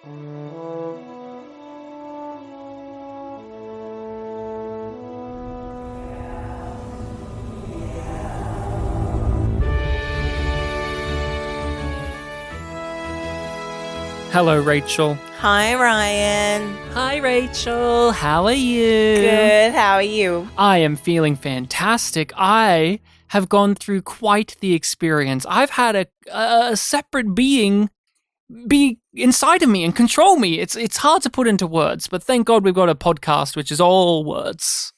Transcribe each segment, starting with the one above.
Hello, Rachel. Hi, Ryan. Hi, Rachel. How are you? Good. How are you? I am feeling fantastic. I have gone through quite the experience. I've had a separate being be inside of me and control me. It's hard to put into words, but thank God we've got a podcast which is all words.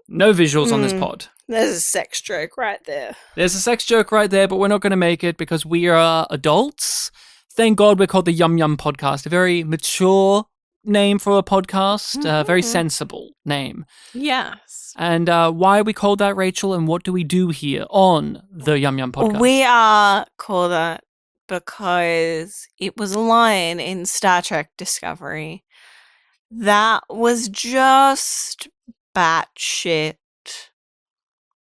No visuals on this pod. There's a sex joke right there. There's a sex joke right there, but we're not going to make it because we are adults. Thank God we're called the Yum Yum Podcast, a very mature name for a podcast, a very sensible name. Yes. And why are we called that, Rachel, and what do we do here on the Yum Yum Podcast? We are called that because it was a line in Star Trek Discovery that was just batshit.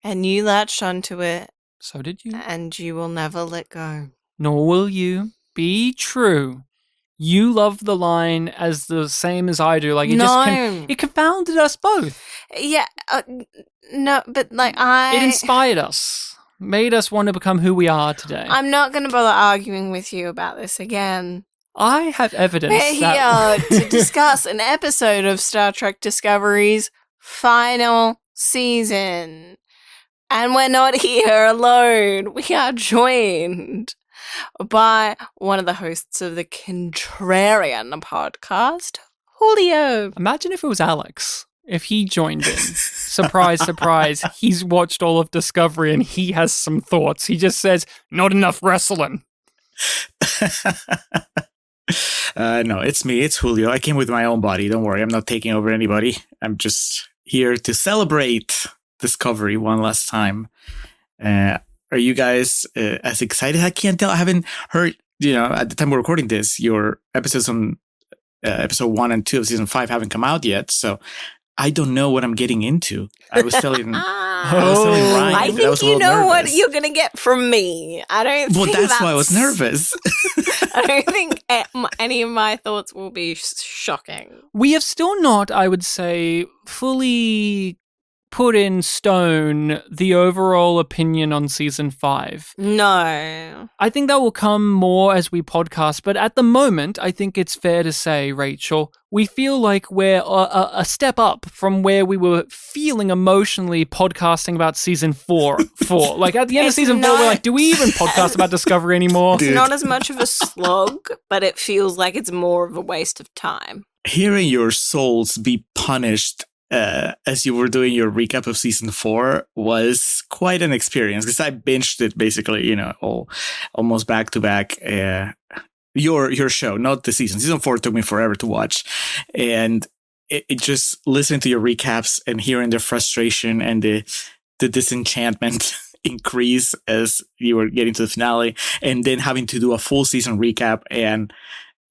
And you latched onto it. So did you. And you will never let go. Nor will you. Be true. You love the line as the same as I do. Like it confounded us both. Yeah, no, but it inspired us, made us want to become who we are today. I'm not going to bother arguing with you about this again. I have evidence. We're here to discuss an episode of Star Trek Discovery's final season, and we're not here alone. We are joined by one of the hosts of the Contrarian podcast, Julio. Imagine if it was Alex. If he joined in. Surprise, surprise. He's watched all of Discovery and he has some thoughts. He just says, not enough wrestling. No, it's me. It's Julio. I came with my own body. Don't worry. I'm not taking over anybody. I'm just here to celebrate Discovery one last time. Are you guys as excited? I can't tell. I haven't heard, at the time we're recording this, your episodes on episode 1 and 2 of season 5 haven't come out yet. So I don't know what I'm getting into. I was telling Ryan. I think you know what you're going to get from me. I don't think that's why I was nervous. I don't think any of my thoughts will be shocking. We have still not, I would say, fully put in stone the overall opinion on season 5. No. I think that will come more as we podcast, but at the moment, I think it's fair to say, Rachel, we feel like we're a step up from where we were feeling emotionally podcasting about season 4. Like at the end of season 4, we're like, do we even podcast about Discovery anymore? It's not as much of a slog, but it feels like it's more of a waste of time. Hearing your souls be punished as you were doing your recap of season 4 was quite an experience because I binged it basically, almost back to back. Your show, not the season. Season 4 took me forever to watch, and it just listening to your recaps and hearing the frustration and the disenchantment increase as you were getting to the finale, and then having to do a full season recap and.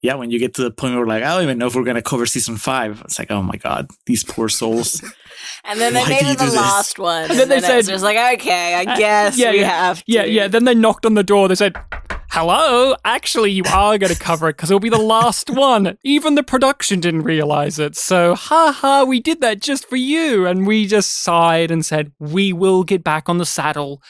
Yeah, when you get to the point where we're like, I don't even know if we're going to cover season 5. It's like, oh my God, these poor souls. And then they made it the last one. And then they said, it was like, okay, I guess we have to. Yeah. Then they knocked on the door. They said, hello, actually, you are going to cover it because it'll be the last one. Even the production didn't realize it. So, we did that just for you. And we just sighed and said, we will get back on the saddle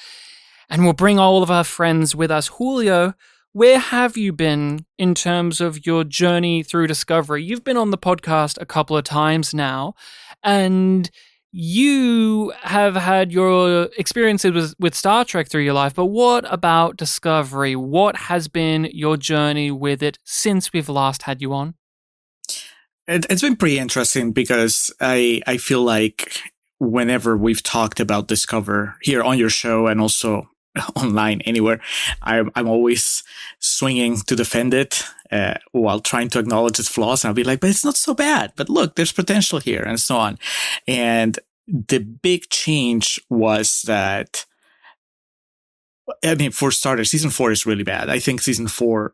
and we'll bring all of our friends with us. Julio, where have you been in terms of your journey through Discovery? You've been on the podcast a couple of times now, and you have had your experiences with Star Trek through your life, but what about Discovery? What has been your journey with it since we've last had you on? It's been pretty interesting because I feel like whenever we've talked about Discover here on your show and also online anywhere, I'm always swinging to defend it while trying to acknowledge its flaws. And I'll be like, but it's not so bad. But look, there's potential here and so on. And the big change was that, for starters, season 4 is really bad. I think season 4,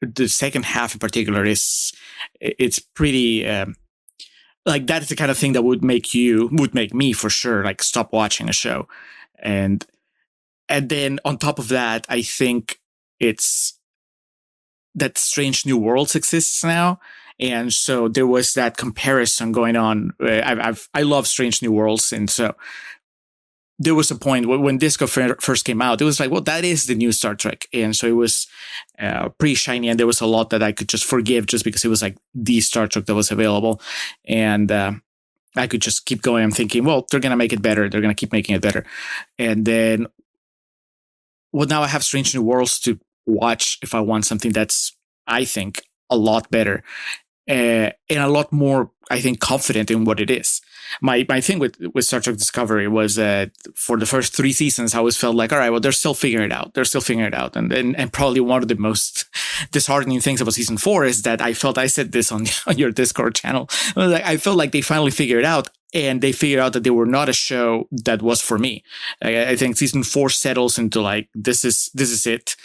the second half in particular, it's pretty like that is the kind of thing that would make me for sure like stop watching a show. And then on top of that, I think it's that Strange New Worlds exists now. And so there was that comparison going on. I love Strange New Worlds. And so there was a point when Disco first came out, it was like, well, that is the new Star Trek. And so it was pretty shiny. And there was a lot that I could just forgive just because it was like the Star Trek that was available. And I could just keep going. I'm thinking, well, they're going to make it better. They're going to keep making it better. And then, well, now I have Strange New Worlds to watch if I want something that's, I think, a lot better. And a lot more, I think, confident in what it is. My thing with Star Trek Discovery was that for the first 3 seasons, I always felt like, all right, well, they're still figuring it out. They're still figuring it out. And probably one of the most disheartening things about season 4 is that I said this on your Discord channel. I felt like they finally figured it out. And they figured out that they were not a show that was for me. I think season 4 settles into like, this is it.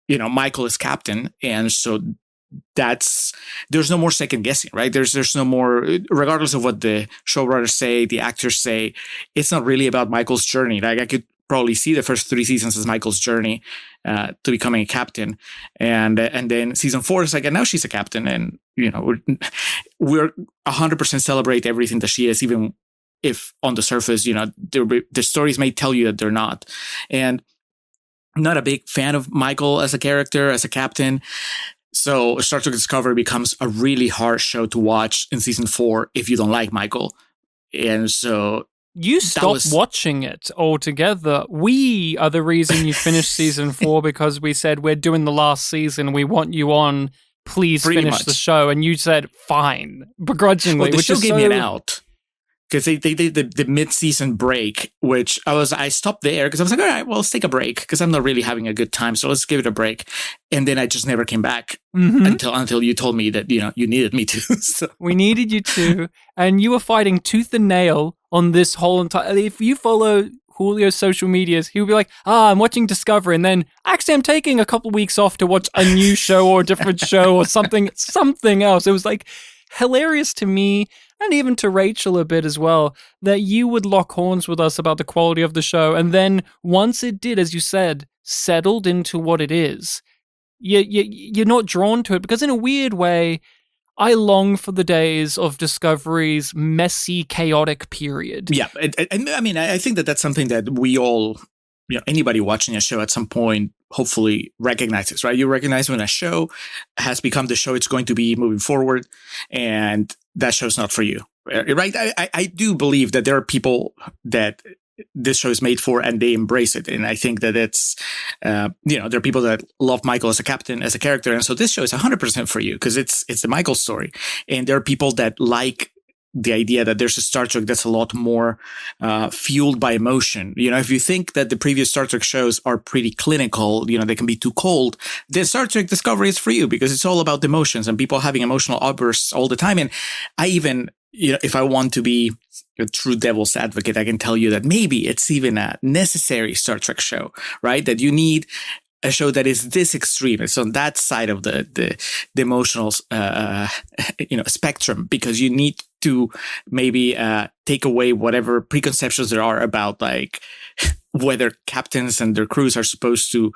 Michael is captain. And so there's no more second guessing, right? There's no more, regardless of what the showrunners say, the actors say, it's not really about Michael's journey. Like I could probably see the first 3 seasons as Michael's journey to becoming a captain. And then season 4 is like, and now she's a captain. And, we're 100% celebrate everything that she is, even if on the surface, the stories may tell you that they're not. And I'm not a big fan of Michael as a character, as a captain. So Star Trek Discovery becomes a really hard show to watch in season 4 if you don't like Michael. And so you stopped watching it altogether. We are the reason you finished season 4 because we said we're doing the last season. We want you on. Please finish the show. And you said fine, begrudgingly. Well, the show gave me an out. Because they did the mid-season break, which I stopped there because I was like, all right, well, let's take a break because I'm not really having a good time. So let's give it a break. And then I just never came back until you told me that, you needed me to. So. We needed you to. And you were fighting tooth and nail on this whole entire... If you follow Julio's social medias, he would be like, I'm watching Discovery. And then actually I'm taking a couple weeks off to watch a new show or a different show or something else. It was like hilarious to me. And even to Rachel a bit as well, that you would lock horns with us about the quality of the show. And then once it did, as you said, settled into what it is, you're not drawn to it. Because in a weird way, I long for the days of Discovery's messy, chaotic period. Yeah. And I mean, I think that that's something that we all, anybody watching a show at some point hopefully recognizes, right? You recognize when a show has become the show it's going to be moving forward, and that show's not for you, right? I do believe that there are people that this show is made for and they embrace it. And I think that it's, there are people that love Michael as a captain, as a character. And so this show is 100% for you because it's the Michael story. And there are people that like the idea that there's a Star Trek that's a lot more fueled by emotion. If you think that the previous Star Trek shows are pretty clinical, they can be too cold, then Star Trek Discovery is for you because it's all about emotions and people having emotional outbursts all the time. And I even, if I want to be a true devil's advocate, I can tell you that maybe it's even a necessary Star Trek show, right? That you need a show that is this extreme. It's on that side of the emotional, spectrum, because you need to maybe take away whatever preconceptions there are about like whether captains and their crews are supposed to,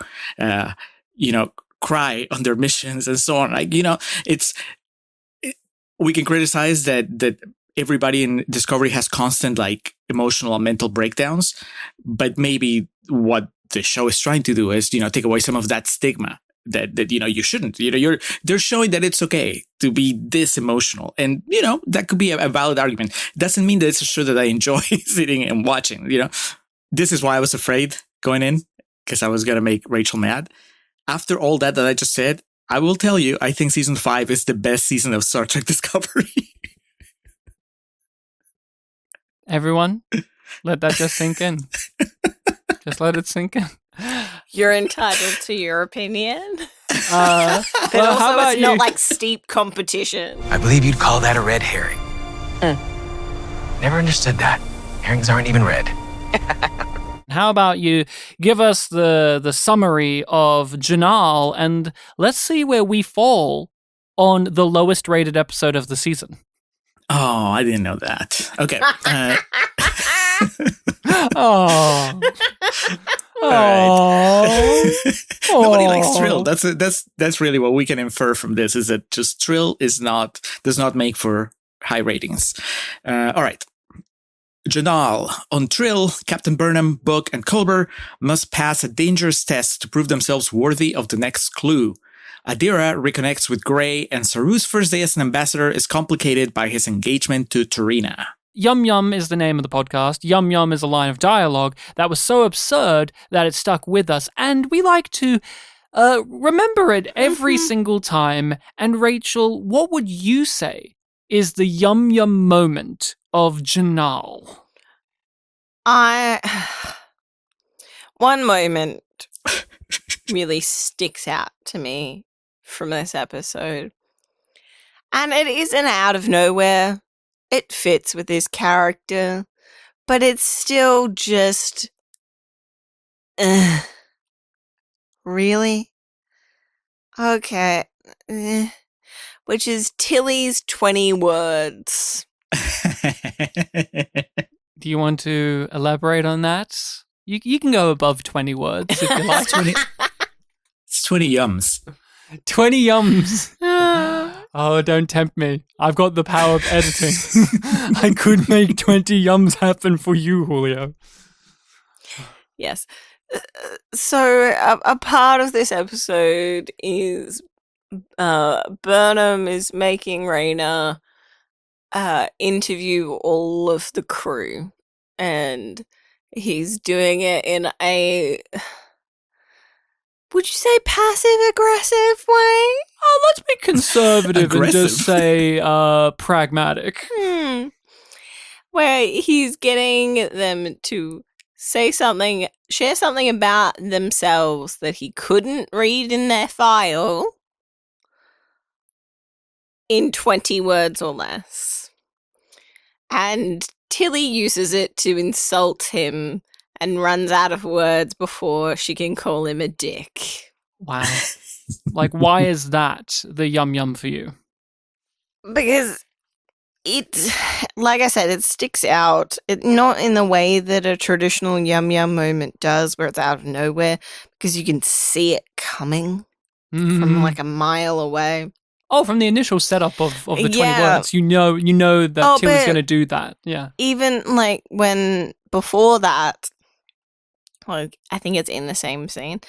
cry on their missions and so on. Like, we can criticize that everybody in Discovery has constant like emotional and mental breakdowns, but maybe what the show is trying to do is, take away some of that stigma that you shouldn't, they're showing that it's okay to be this emotional. And, that could be a valid argument. Doesn't mean that it's a show that I enjoy sitting and watching, This is why I was afraid going in, because I was going to make Rachel mad. After all that I just said, I will tell you, I think season 5 is the best season of Star Trek Discovery. Everyone, let that just sink in. Just let it sink in. You're entitled to your opinion. But how also about it's not like steep competition. I believe you'd call that a red herring. Never understood that. Herrings aren't even red. How about you give us the summary of Jinaal, and let's see where we fall on the lowest rated episode of the season. Oh, I didn't know that. Okay. Oh. All right. Nobody likes Trill. That's really what we can infer from this, is that just Trill does not make for high ratings. All right. Jinaal. On Trill, Captain Burnham, Book, and Culber must pass a dangerous test to prove themselves worthy of the next clue. Adira reconnects with Gray, and Saru's first day as an ambassador is complicated by his engagement to Tarina. Yum Yum is the name of the podcast. Yum Yum is a line of dialogue that was so absurd that it stuck with us, and we like to remember it every single time. And Rachel, what would you say is the Yum Yum moment of Jinaal? One moment really sticks out to me from this episode. And it isn't out of nowhere. It fits with his character. But it's still just... really? Okay. Which is Tilly's 20 words. Do you want to elaborate on that? You can go above 20 words if you like. 20, it's 20 yums. 20 yums. Oh, don't tempt me. I've got the power of editing. I could make 20 yums happen for you, Julio. Yes. So a part of this episode is Burnham is making Raina interview all of the crew, and he's doing it in a, would you say, passive-aggressive way? Oh, let's be conservative and just say pragmatic. Where he's getting them to say something, share something about themselves that he couldn't read in their file in 20 words or less. And Tilly uses it to insult him and runs out of words before she can call him a dick. Wow. Like, why is that the Yum Yum for you? Because it, like I said, it sticks out. Not in the way that a traditional Yum Yum moment does, where it's out of nowhere, because you can see it coming from like a mile away. Oh, from the initial setup of the 20 words, you know that Tilly's going to do that. Yeah. Even like when before that, like I think it's in the same scene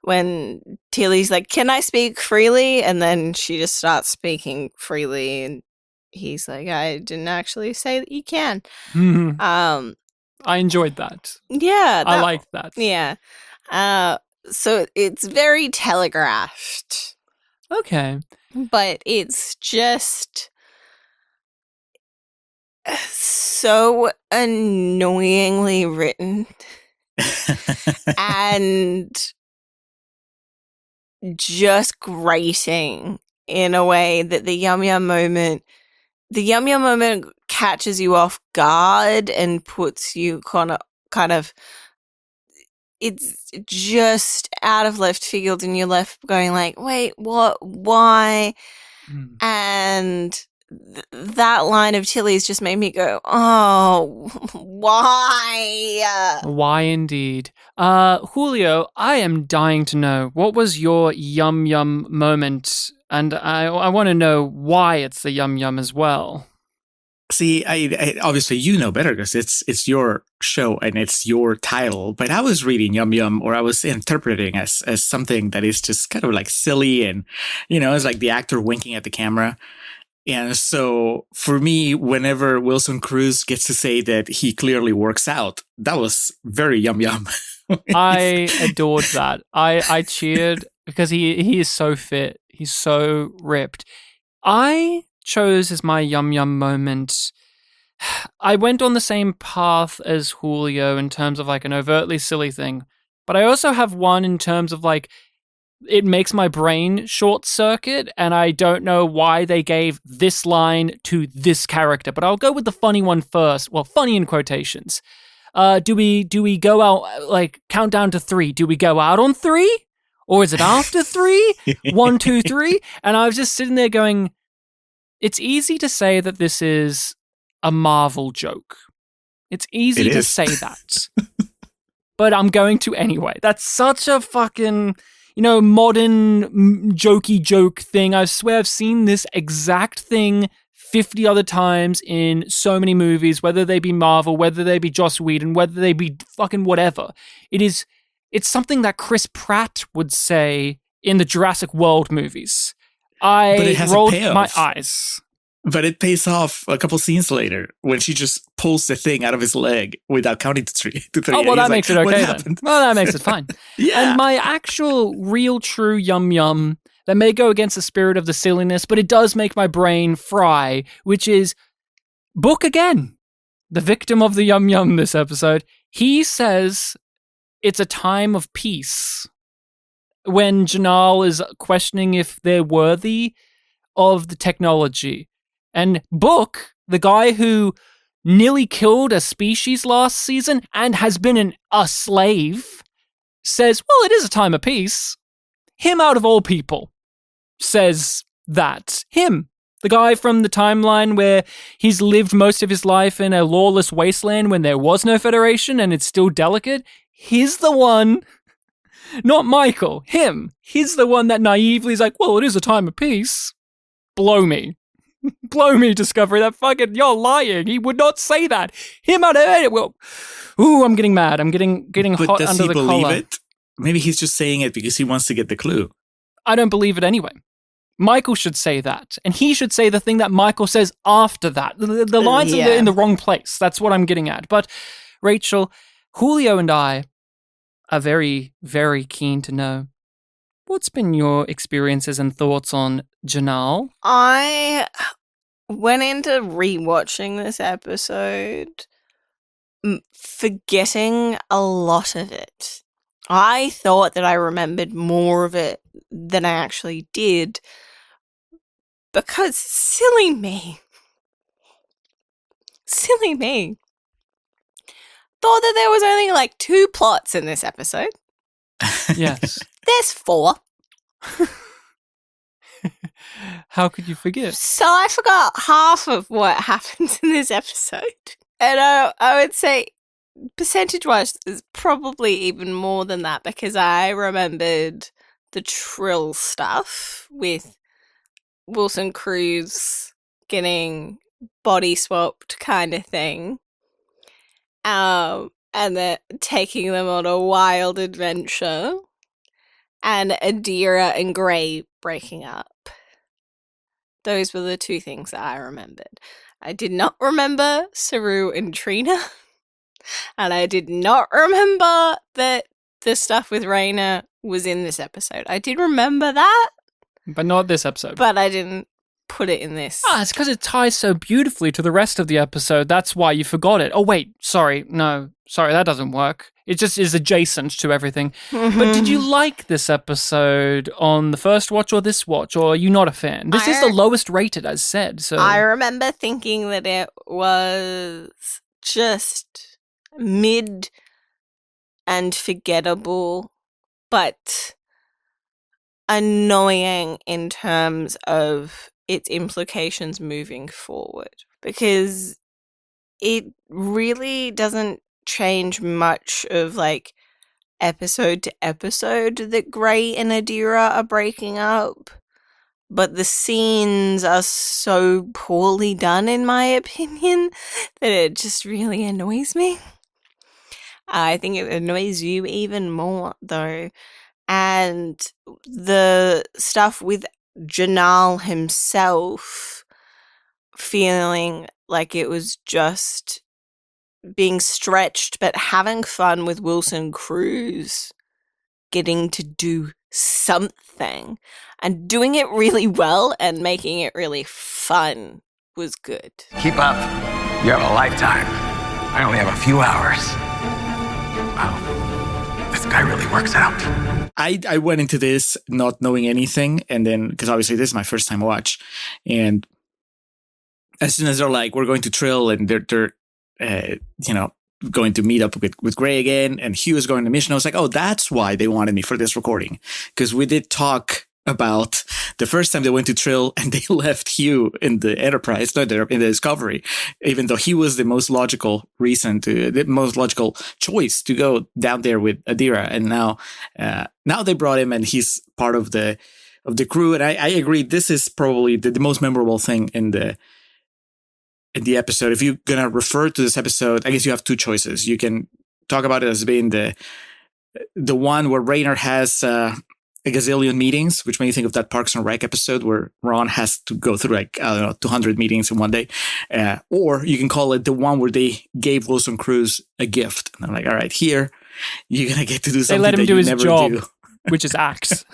when Tilly's like, "Can I speak freely?" And then she just starts speaking freely, and he's like, "I didn't actually say that you can." I enjoyed that. Yeah, I liked that. Yeah. So it's very telegraphed. Okay. But it's just so annoyingly written and just grating in a way that the Yum Yum moment catches you off guard and puts you kind of it's just out of left field, and you're left going like, wait, what, why? And that line of Tilly's just made me go, oh, why? Why indeed. Julio, I am dying to know, what was your Yum Yum moment? And I want to know why it's the Yum Yum as well. See, I obviously you know better because it's your show and it's your title. But I was reading Yum Yum, or I was interpreting as something that is just kind of like silly, and it's like the actor winking at the camera. And so for me, whenever Wilson Cruz gets to say that he clearly works out, that was very Yum Yum. I adored that. I cheered because he is so fit. He's so ripped. I chose as my Yum Yum moment. I went on the same path as Julio in terms of like an overtly silly thing, but I also have one in terms of like it makes my brain short circuit, and I don't know why they gave this line to this character. But I'll go with the funny one first. Well, funny in quotations. Do we go out, like, count down to 3? Do we go out on 3? Or is it after 3? 1, 2, 3? And I was just sitting there going, it's easy to say that this is a Marvel joke. It's easy to say that. But I'm going to anyway. That's such a fucking... modern jokey joke thing. I swear I've seen this exact thing 50 other times in so many movies, whether they be Marvel, whether they be Joss Whedon, whether they be fucking whatever. It's something that Chris Pratt would say in the Jurassic World movies. I rolled my eyes. But it pays off a couple scenes later when she just pulls the thing out of his leg without counting to three. Oh, well, that makes it okay then. Well, that makes it fine. Yeah. And my actual, real, true yum yum that may go against the spirit of the silliness, but it does make my brain fry, which is Book again. The victim of the yum yum this episode. He says it's a time of peace when Jinaal is questioning if they're worthy of the technology. And Book, the guy who nearly killed a species last season and has been a slave, says, well, it is a time of peace. Him out of all people says that. Him, the guy from the timeline where he's lived most of his life in a lawless wasteland when there was no Federation and it's still delicate. He's the one, not Michael, him. He's the one that naively is like, well, it is a time of peace. Blow me. Blow me, Discovery. That fucking, you're lying. He would not say that. Him out of it. Well, ooh, I'm getting mad. I'm getting hot under the collar. But does he believe it? Maybe he's just saying it because he wants to get the clue. I don't believe it anyway. Michael should say that. And he should say the thing that Michael says after that. The lines are in the wrong place. That's what I'm getting at. But Rachel, Julio and I are very, very keen to know, what's been your experiences and thoughts on Jinaal? I went into rewatching this episode forgetting a lot of it. I thought that I remembered more of it than I actually did because silly me thought that there was only like 2 plots in this episode. Yes. There's 4. How could you forget? So I forgot half of what happens in this episode. And I would say, percentage-wise, there's probably even more than that because I remembered the Trill stuff with Wilson Cruz getting body swapped kind of thing. And then taking them on a wild adventure. And Adira and Gray breaking up. Those were the 2 things that I remembered. I did not remember Saru and Trina. And I did not remember that the stuff with Raina was in this episode. I did remember that. But not this episode. But I didn't put it in this. It's because it ties so beautifully to the rest of the episode. That's why you forgot it. Oh, wait. Sorry. No. Sorry, that doesn't work. It just is adjacent to everything. Mm-hmm. But did you like this episode on the first watch or this watch? Or are you not a fan? This is the lowest rated, as said. So I remember thinking that it was just mid and forgettable, but annoying in terms of its implications moving forward. Because it really doesn't change much of like episode to episode that Gray and Adira are breaking up, but the scenes are so poorly done in my opinion that it just really annoys me. I think it annoys you even more though. And the stuff with Jinaal himself feeling like it was just being stretched, but having fun with Wilson Cruz getting to do something and doing it really well and making it really fun was good. Keep up. You have a lifetime. I only have a few hours. Wow. This guy really works out. I went into this not knowing anything, and then, because obviously this is my first time watch, and as soon as they're like, we're going to Trill, and they're going to meet up with Gray again, and Hugh is going to mission. I was like, oh, that's why they wanted me for this recording. Because we did talk about the first time they went to Trill and they left Hugh in the Enterprise, not in the Discovery, even though he was the most logical choice to go down there with Adira. And now they brought him and he's part of the crew. And I agree, this is probably the most memorable thing in the episode. If you're going to refer to this episode, I guess you have two choices. You can talk about it as being the one where Rayner has a gazillion meetings, which made me think of that Parks and Rec episode where Ron has to go through 200 meetings in one day. Or you can call it the one where they gave Wilson Cruz a gift. And I'm like, all right, here, you're going to get to do something They let him that do you his never job, do. which is act.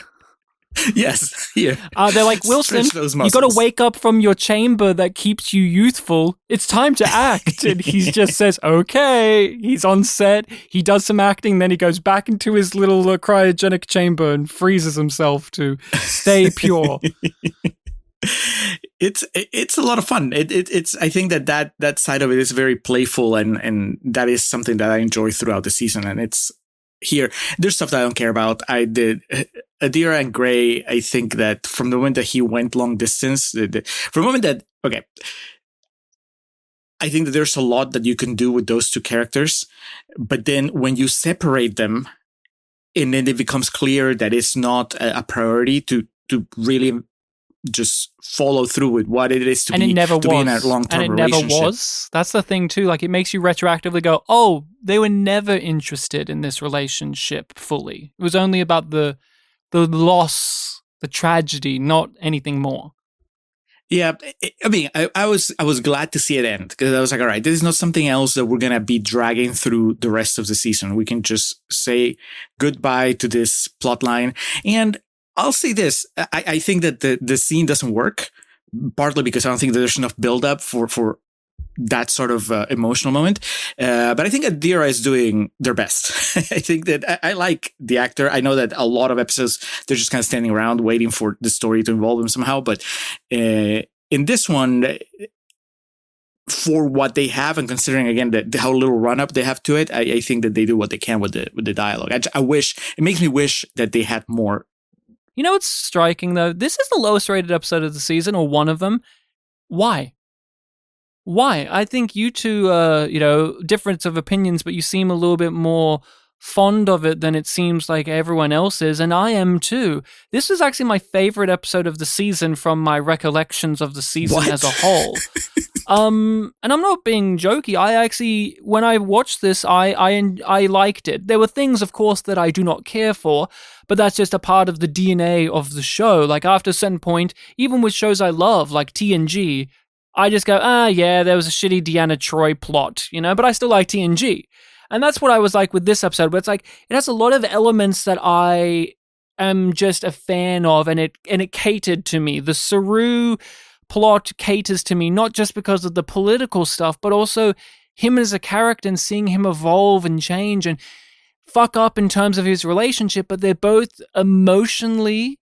Yes, here. They're like, Wilson, you got to wake up from your chamber that keeps you youthful. It's time to act. And he just says, okay. He's on set. He does some acting. Then he goes back into his little cryogenic chamber and freezes himself to stay pure. It's a lot of fun. It's I think that side of it is very playful, and that is something that I enjoy throughout the season. And it's here. There's stuff that I don't care about. I did Adira and Gray. I think that from the moment that he went long distance, from the moment that I think that there's a lot that you can do with those two characters, but then when you separate them, and then it becomes clear that it's not a priority to really just follow through with what it is to be in a long-term relationship. And it never was. That's the thing too. Like, it makes you retroactively go, oh, they were never interested in this relationship fully. It was only about the loss, the tragedy, not anything more. Yeah, I mean, I was glad to see it end, because I was like, all right, this is not something else that we're going to be dragging through the rest of the season. We can just say goodbye to this plot line. And I'll say this, I think that the scene doesn't work, partly because I don't think that there's enough buildup for that sort of emotional moment. But I think Adira is doing their best. I think that I like the actor. I know that a lot of episodes, they're just kind of standing around waiting for the story to involve them somehow. But in this one, for what they have, and considering again how little run up they have to it, I think that they do what they can with the dialogue. I wish, it makes me wish that they had more. You know what's striking though? This is the lowest rated episode of the season, or one of them. Why? I think you two, difference of opinions, but you seem a little bit more fond of it than it seems like everyone else is, and I am too. This is actually my favorite episode of the season from my recollections of the season as a whole. And I'm not being jokey. I actually, when I watched this, I liked it. There were things, of course, that I do not care for, but that's just a part of the DNA of the show. Like, after a certain point, even with shows I love, like TNG, I just go, yeah, there was a shitty Deanna Troi plot, but I still like TNG. And that's what I was like with this episode, where it's like, it has a lot of elements that I am just a fan of, and it catered to me. The Saru plot caters to me, not just because of the political stuff, but also him as a character and seeing him evolve and change and fuck up in terms of his relationship, but they're both emotionally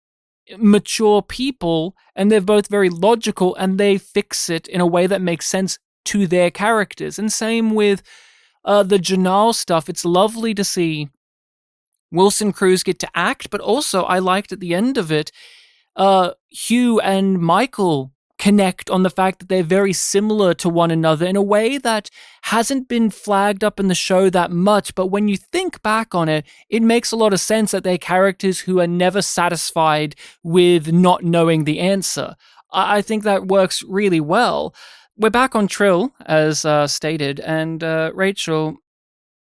mature people, and they're both very logical, and they fix it in a way that makes sense to their characters. And same with the Jinaal stuff. It's lovely to see Wilson Cruz get to act, but also I liked at the end of it, Hugh and Michael connect on the fact that they're very similar to one another in a way that hasn't been flagged up in the show that much, but when you think back on it, it makes a lot of sense that they're characters who are never satisfied with not knowing the answer. I think that works really well. We're back on Trill, as stated, and Rachel,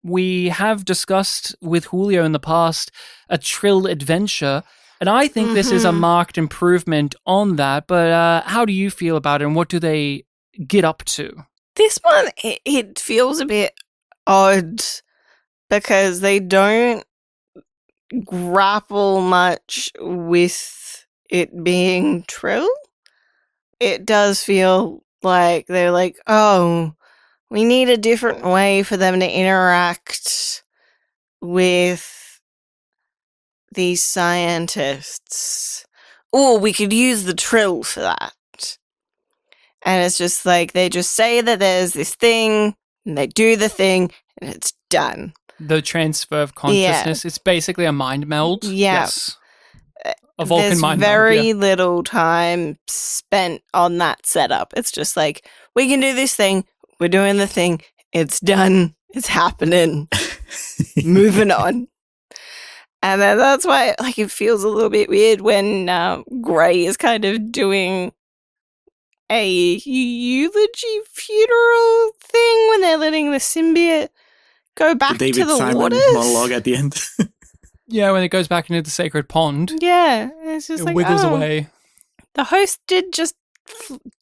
we have discussed with Julio in the past a Trill adventure, and I think this is a marked improvement on that, but how do you feel about it, and what do they get up to? This one, it feels a bit odd because they don't grapple much with it being Trill. It does feel like they're like, oh, we need a different way for them to interact with these scientists. Oh, we could use the Trill for that. And it's just like, they just say that there's this thing, and they do the thing, and it's done. The transfer of consciousness. Yeah. It's basically a mind meld. Yeah. Yes. a Vulcan There's mind very meld, little time spent on that setup. It's just like, we can do this thing. We're doing the thing. It's done. It's happening. Moving on. And then that's why, like, it feels a little bit weird when Gray is kind of doing a eulogy funeral thing when they're letting the symbiote go back David to the Simon waters. monologue at the end. Yeah, when it goes back into the sacred pond, Yeah, it's just it like, withers oh, away. the host did just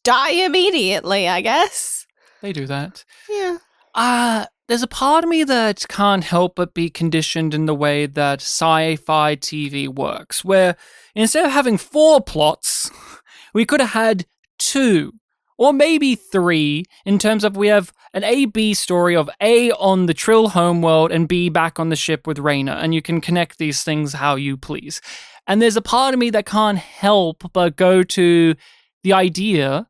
die immediately, I guess. They do that. Yeah. There's a part of me that can't help but be conditioned in the way that sci-fi TV works, where instead of having 4 plots, we could have had 2, or maybe 3, in terms of we have an A-B story of A on the Trill homeworld and B back on the ship with Rayna, and you can connect these things how you please. And there's a part of me that can't help but go to the idea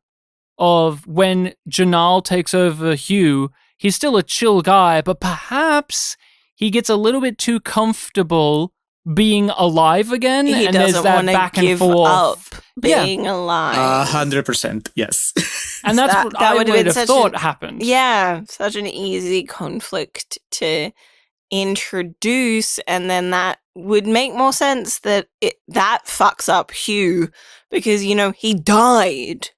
of when Jinaal takes over Hugh. He's still a chill guy, but perhaps he gets a little bit too comfortable being alive again, He and there's doesn't that want to back and give forth. up being alive. 100%, yes. And that's That- what that I would would have been have such thought a- happened. Yeah, such an easy conflict to introduce, and then that would make more sense that that fucks up Hugh because, you know, he died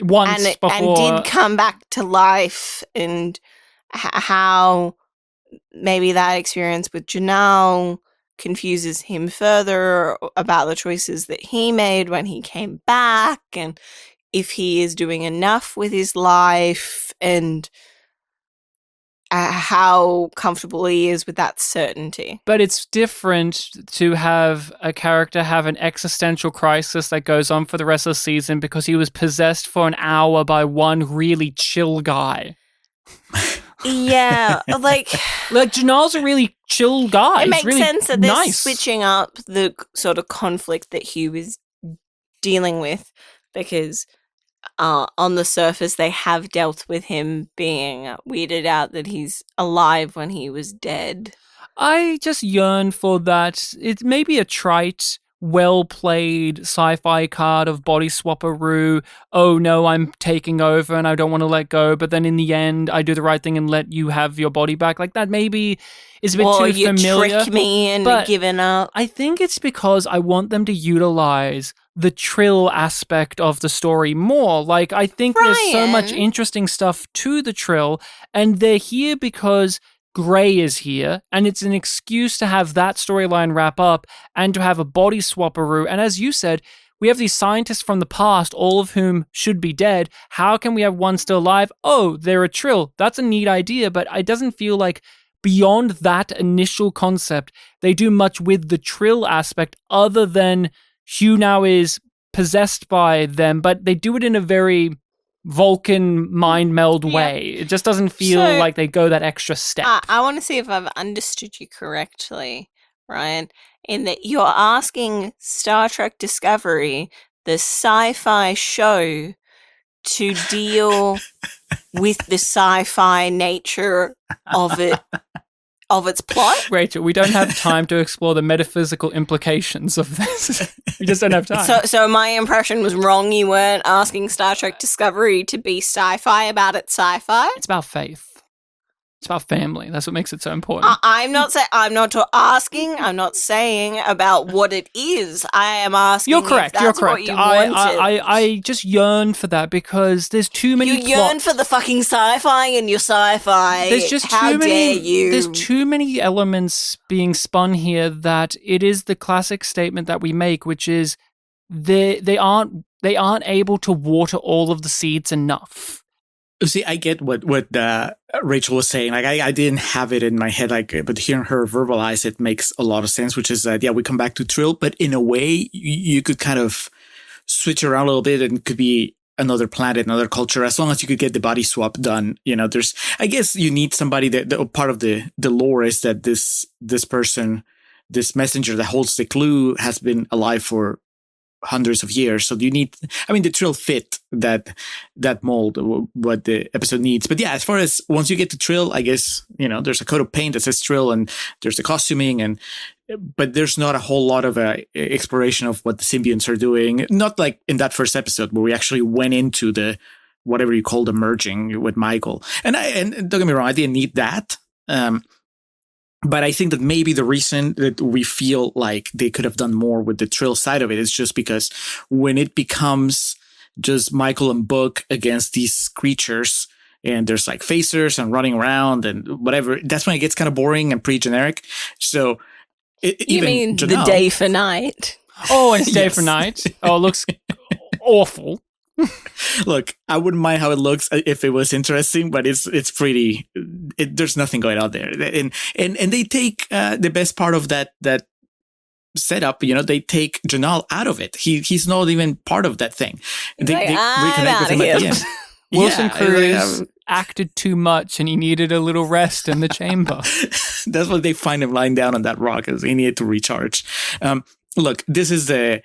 Once and before. did come back to life, and how maybe that experience with Jinaal confuses him further about the choices that he made when he came back, and if he is doing enough with his life, and how comfortable he is with that certainty. But it's different to have a character have an existential crisis that goes on for the rest of the season because he was possessed for an hour by one really chill guy. Yeah, like Janaal's a really chill guy. it He's makes really sense that they're nice. switching up the sort of conflict that Hugh is dealing with, because on the surface they have dealt with him being weirded out that he's alive when he was dead. I just yearn for that. It may be a trite, well-played sci-fi card of body swapperoo. Oh no, I'm taking over and I don't want to let go, but then in the end I do the right thing and let you have your body back. Like that maybe is a bit Or too you familiar. trick me and but given up. I think it's because I want them to utilize the Trill aspect of the story more. Like, I think there's so much Ryan. interesting stuff to the Trill, and they're here because Gray is here, and it's an excuse to have that storyline wrap up and to have a body swapperoo. And as you said, we have these scientists from the past, all of whom should be dead. How can we have one still alive? Oh, they're a Trill. That's a neat idea, but it doesn't feel like beyond that initial concept, they do much with the Trill aspect other than Hugh now is possessed by them, but they do it in a very Vulcan mind meld way. It just doesn't feel So, like they go that extra step. I want to see if I've understood you correctly, Ryan, in that you're asking Star Trek Discovery, the sci-fi show, to deal with the sci-fi nature of it, of its plot. Rachel, we don't have time to explore the metaphysical implications of this. We just don't have time. So my impression was wrong. You weren't asking Star Trek Discovery to be sci-fi about its sci-fi. It's about faith. It's about family. That's what makes it so important. I'm not asking. I'm not saying about what it is. I am asking. You're correct. If that's You're what correct. you wanted. I just yearn for that because there's too many. You yearn for the fucking sci-fi in your sci-fi. There's just How too many. dare you? There's too many elements being spun here that it is the classic statement that we make, which is they aren't able to water all of the seeds enough. See, I get what Rachel was saying. Like, I didn't have it in my head, like, but hearing her verbalize it makes a lot of sense, which is that, yeah, we come back to Trill, but in a way, you could kind of switch around a little bit and it could be another planet, another culture, as long as you could get the body swap done. You know, I guess you need somebody that part of the lore is that this person, this messenger that holds the clue has been alive for hundreds of years. So you need, I mean, the Trill fit that mold, what the episode needs. But yeah, as far as once you get to Trill, I guess, there's a coat of paint that says Trill, and there's the costuming, but there's not a whole lot of exploration of what the symbionts are doing. Not like in that first episode where we actually went into the, whatever you call the merging with Michael. And don't get me wrong, I didn't need that. But I think that maybe the reason that we feel like they could have done more with the Trill side of it is just because when it becomes just Michael and Book against these creatures, and there's like phasers and running around and whatever, that's when it gets kind of boring and pretty generic. So you mean Jinaal, the day for night? Oh, it's day for night. Oh, it looks awful. Look, I wouldn't mind how it looks if it was interesting, but it's pretty. There's nothing going on there, and they take the best part of that setup. They take Jinaal out of it. He's not even part of that thing. They reconnect with him at the end. Wilson Cruz acted too much, and he needed a little rest in the chamber. That's what they find him lying down on that rock, because he needed to recharge. Look, this is the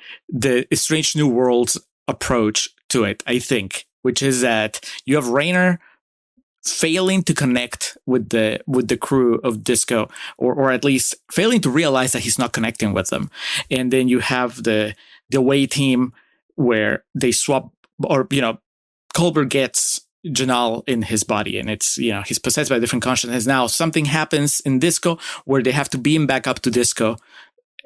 Strange New Worlds approach to it, I think, which is that you have Raynor failing to connect with the crew of Disco, or at least failing to realize that he's not connecting with them. And then you have the away team where they swap, or Culber gets Jinaal in his body, and it's he's possessed by a different consciousness. Now something happens in Disco where they have to beam back up to Disco.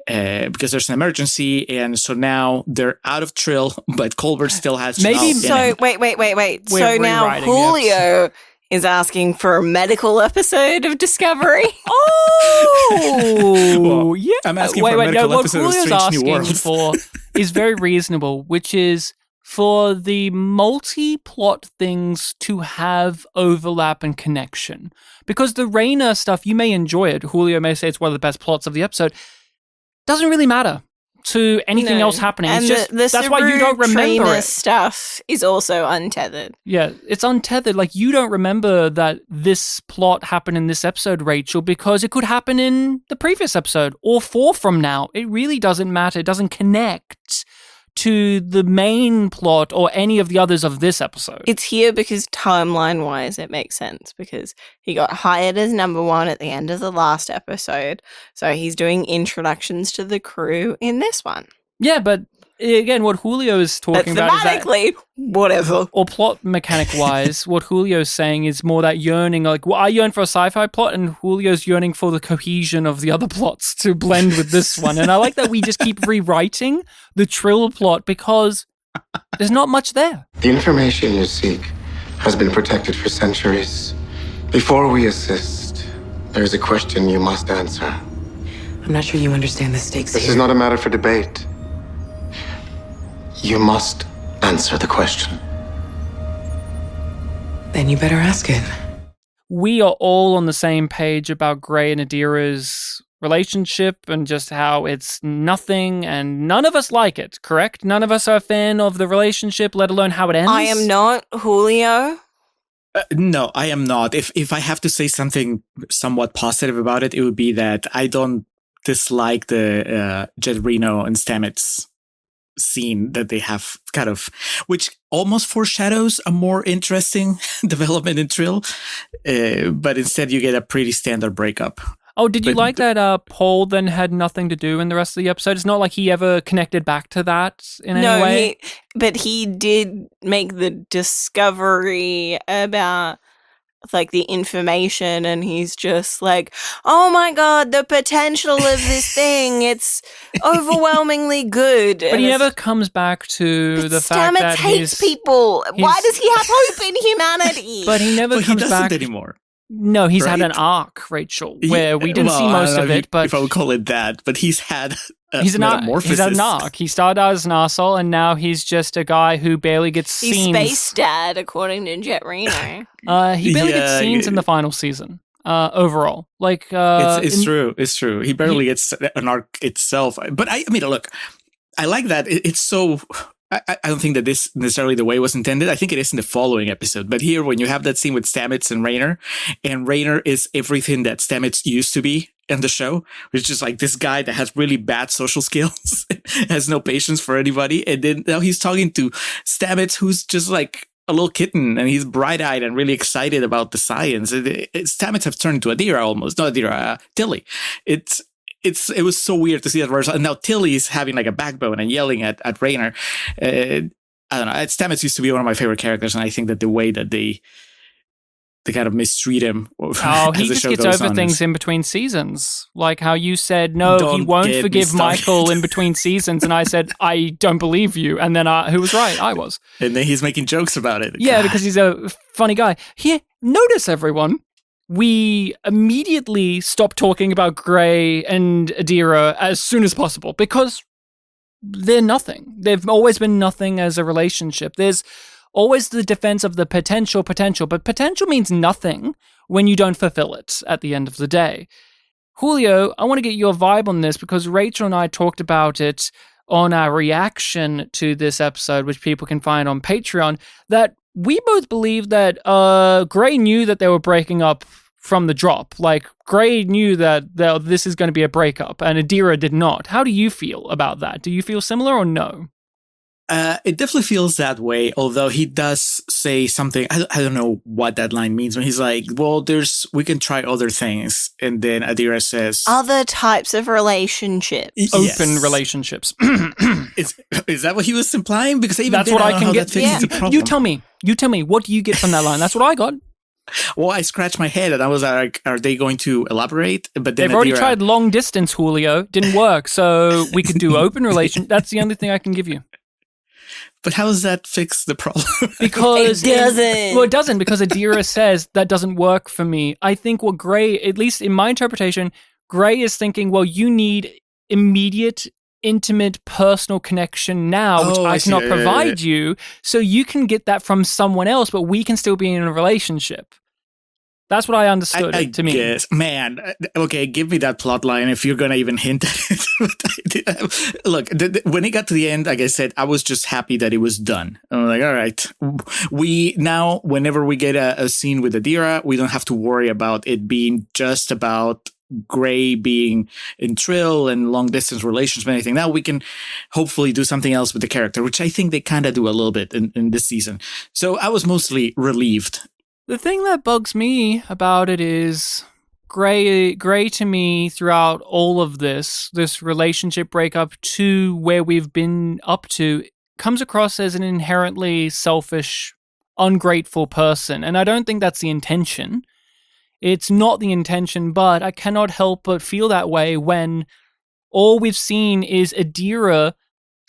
Because there's an emergency, and so now they're out of Trill, but Culber still has maybe. So wait. So now Julio is asking for a medical episode of Discovery. Oh, yeah. I'm asking for a medical episode of Strange New Worlds. For is very reasonable, which is for the multi-plot things to have overlap and connection. Because the Raynor stuff, you may enjoy it. Julio may say it's one of the best plots of the episode. Doesn't really matter to anything else happening. And it's just that's why you don't remember it. Stuff is also untethered. Yeah, it's untethered. Like, you don't remember that this plot happened in this episode, Rachel, because it could happen in the previous episode or 4 from now. It really doesn't matter. It doesn't connect to the main plot or any of the others of this episode. It's here because timeline-wise it makes sense, because he got hired as number 1 at the end of the last episode, so he's doing introductions to the crew in this one. Yeah, but again, what Julio is talking about is that... thematically, whatever. Or plot mechanic-wise, what Julio's saying is more that yearning, like, well, I yearn for a sci-fi plot, and Julio's yearning for the cohesion of the other plots to blend with this one. And I like that we just keep rewriting the Trill plot because there's not much there. The information you seek has been protected for centuries. Before we assist, there is a question you must answer. I'm not sure you understand the stakes This here. is not a matter for debate. You must answer the question. Then you better ask it. We are all on the same page about Gray and Adira's relationship and just how it's nothing, and none of us like it, correct? None of us are a fan of the relationship, let alone how it ends. I am not, Julio. No, I am not. If I have to say something somewhat positive about it, it would be that I don't dislike the Jet Reno and Stamets scene that they have, kind of, which almost foreshadows a more interesting development in Trill, but instead you get a pretty standard breakup. Oh, did you like that Paul then had nothing to do in the rest of the episode? It's not like he ever connected back to that in any way. But he did make the discovery about like the information, and he's just like, oh my god, the potential of this thing, it's overwhelmingly good. But he never comes back to the fact Stamets that hates people. Why does he have hope in humanity? But he never comes he back anymore. No, he's right? had an arc, Rachel, where we didn't see most of it. But if I would call it that, but he's had he's had an arc. He started out as an arsehole, and now he's just a guy who barely gets scenes. He's Space Dad, according to Jet Reno. He barely gets scenes in the final season. Overall, like it's true. It's true. He barely gets an arc itself. But I mean, look, I like that. It's so. I don't think that this necessarily the way it was intended. I think it is in the following episode. But here, when you have that scene with Stamets and Raynor is everything that Stamets used to be, in the show, which is like this guy that has really bad social skills, has no patience for anybody. And then now he's talking to Stamets, who's just like a little kitten, and he's bright-eyed and really excited about the science. Stamets have turned into Adira almost. Not Adira, Tilly. It was so weird to see that reversal. And now Tilly's having like a backbone and yelling at Raynor. I don't know. Stamets used to be one of my favorite characters, and I think that the way that they kind of mistreat him. Oh, he just gets over things in between seasons. Like how you said, no, he won't forgive Michael in between seasons. And I said, I don't believe you. And then who was right? I was. And then he's making jokes about it. Yeah, because he's a funny guy. Here, notice everyone. We immediately stop talking about Gray and Adira as soon as possible because they're nothing. They've always been nothing as a relationship. There's always the defense of the potential, but potential means nothing when you don't fulfill it at the end of the day. Julio, I want to get your vibe on this because Rachel and I talked about it on our reaction to this episode, which people can find on Patreon, that we both believe that Gray knew that they were breaking up from the drop. Like, Gray knew that this is going to be a breakup, and Adira did not. How do you feel about that? Do you feel similar or no? It definitely feels that way, although he does say something. I don't know what that line means when he's like, well, we can try other things. And then Adira says, other types of relationships. Open relationships. Is that what he was implying? Because even that's what I can get. Yeah. You tell me, what do you get from that line? That's what I got. Well, I scratched my head and I was like, are they going to elaborate? But then they've already tried long distance, Julio. Didn't work. So we could do open relation. That's the only thing I can give you. But how does that fix the problem? Because it doesn't. Well, it doesn't, because Adira says that doesn't work for me. I think what Gray, at least in my interpretation, Gray is thinking, well, you need immediate, intimate, personal connection now, which I cannot provide you. So you can get that from someone else, but we can still be in a relationship. That's what I understood it to me. Guess. Man, okay, give me that plot line if you're going to even hint at it. Look, when it got to the end, like I said, I was just happy that it was done. I'm like, all right. We now, whenever we get a scene with Adira, we don't have to worry about it being just about Gray being in Trill and long distance relations and anything. Now we can hopefully do something else with the character, which I think they kind of do a little bit in this season. So I was mostly relieved. The thing that bugs me about it is Gray to me throughout all of this relationship breakup to where we've been up to, comes across as an inherently selfish, ungrateful person. And I don't think that's the intention. It's not the intention, but I cannot help but feel that way when all we've seen is Adira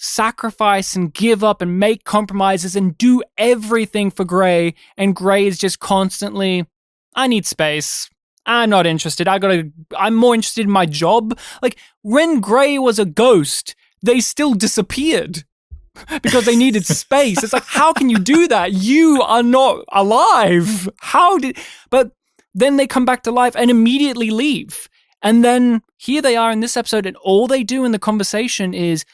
sacrifice and give up and make compromises and do everything for Gray, and Gray is just constantly, I need space. I'm not interested. I'm more interested in my job. Like, when Gray was a ghost, they still disappeared because they needed space. It's like, how can you do that? You are not alive. But then they come back to life and immediately leave. And then here they are in this episode, and all they do in the conversation is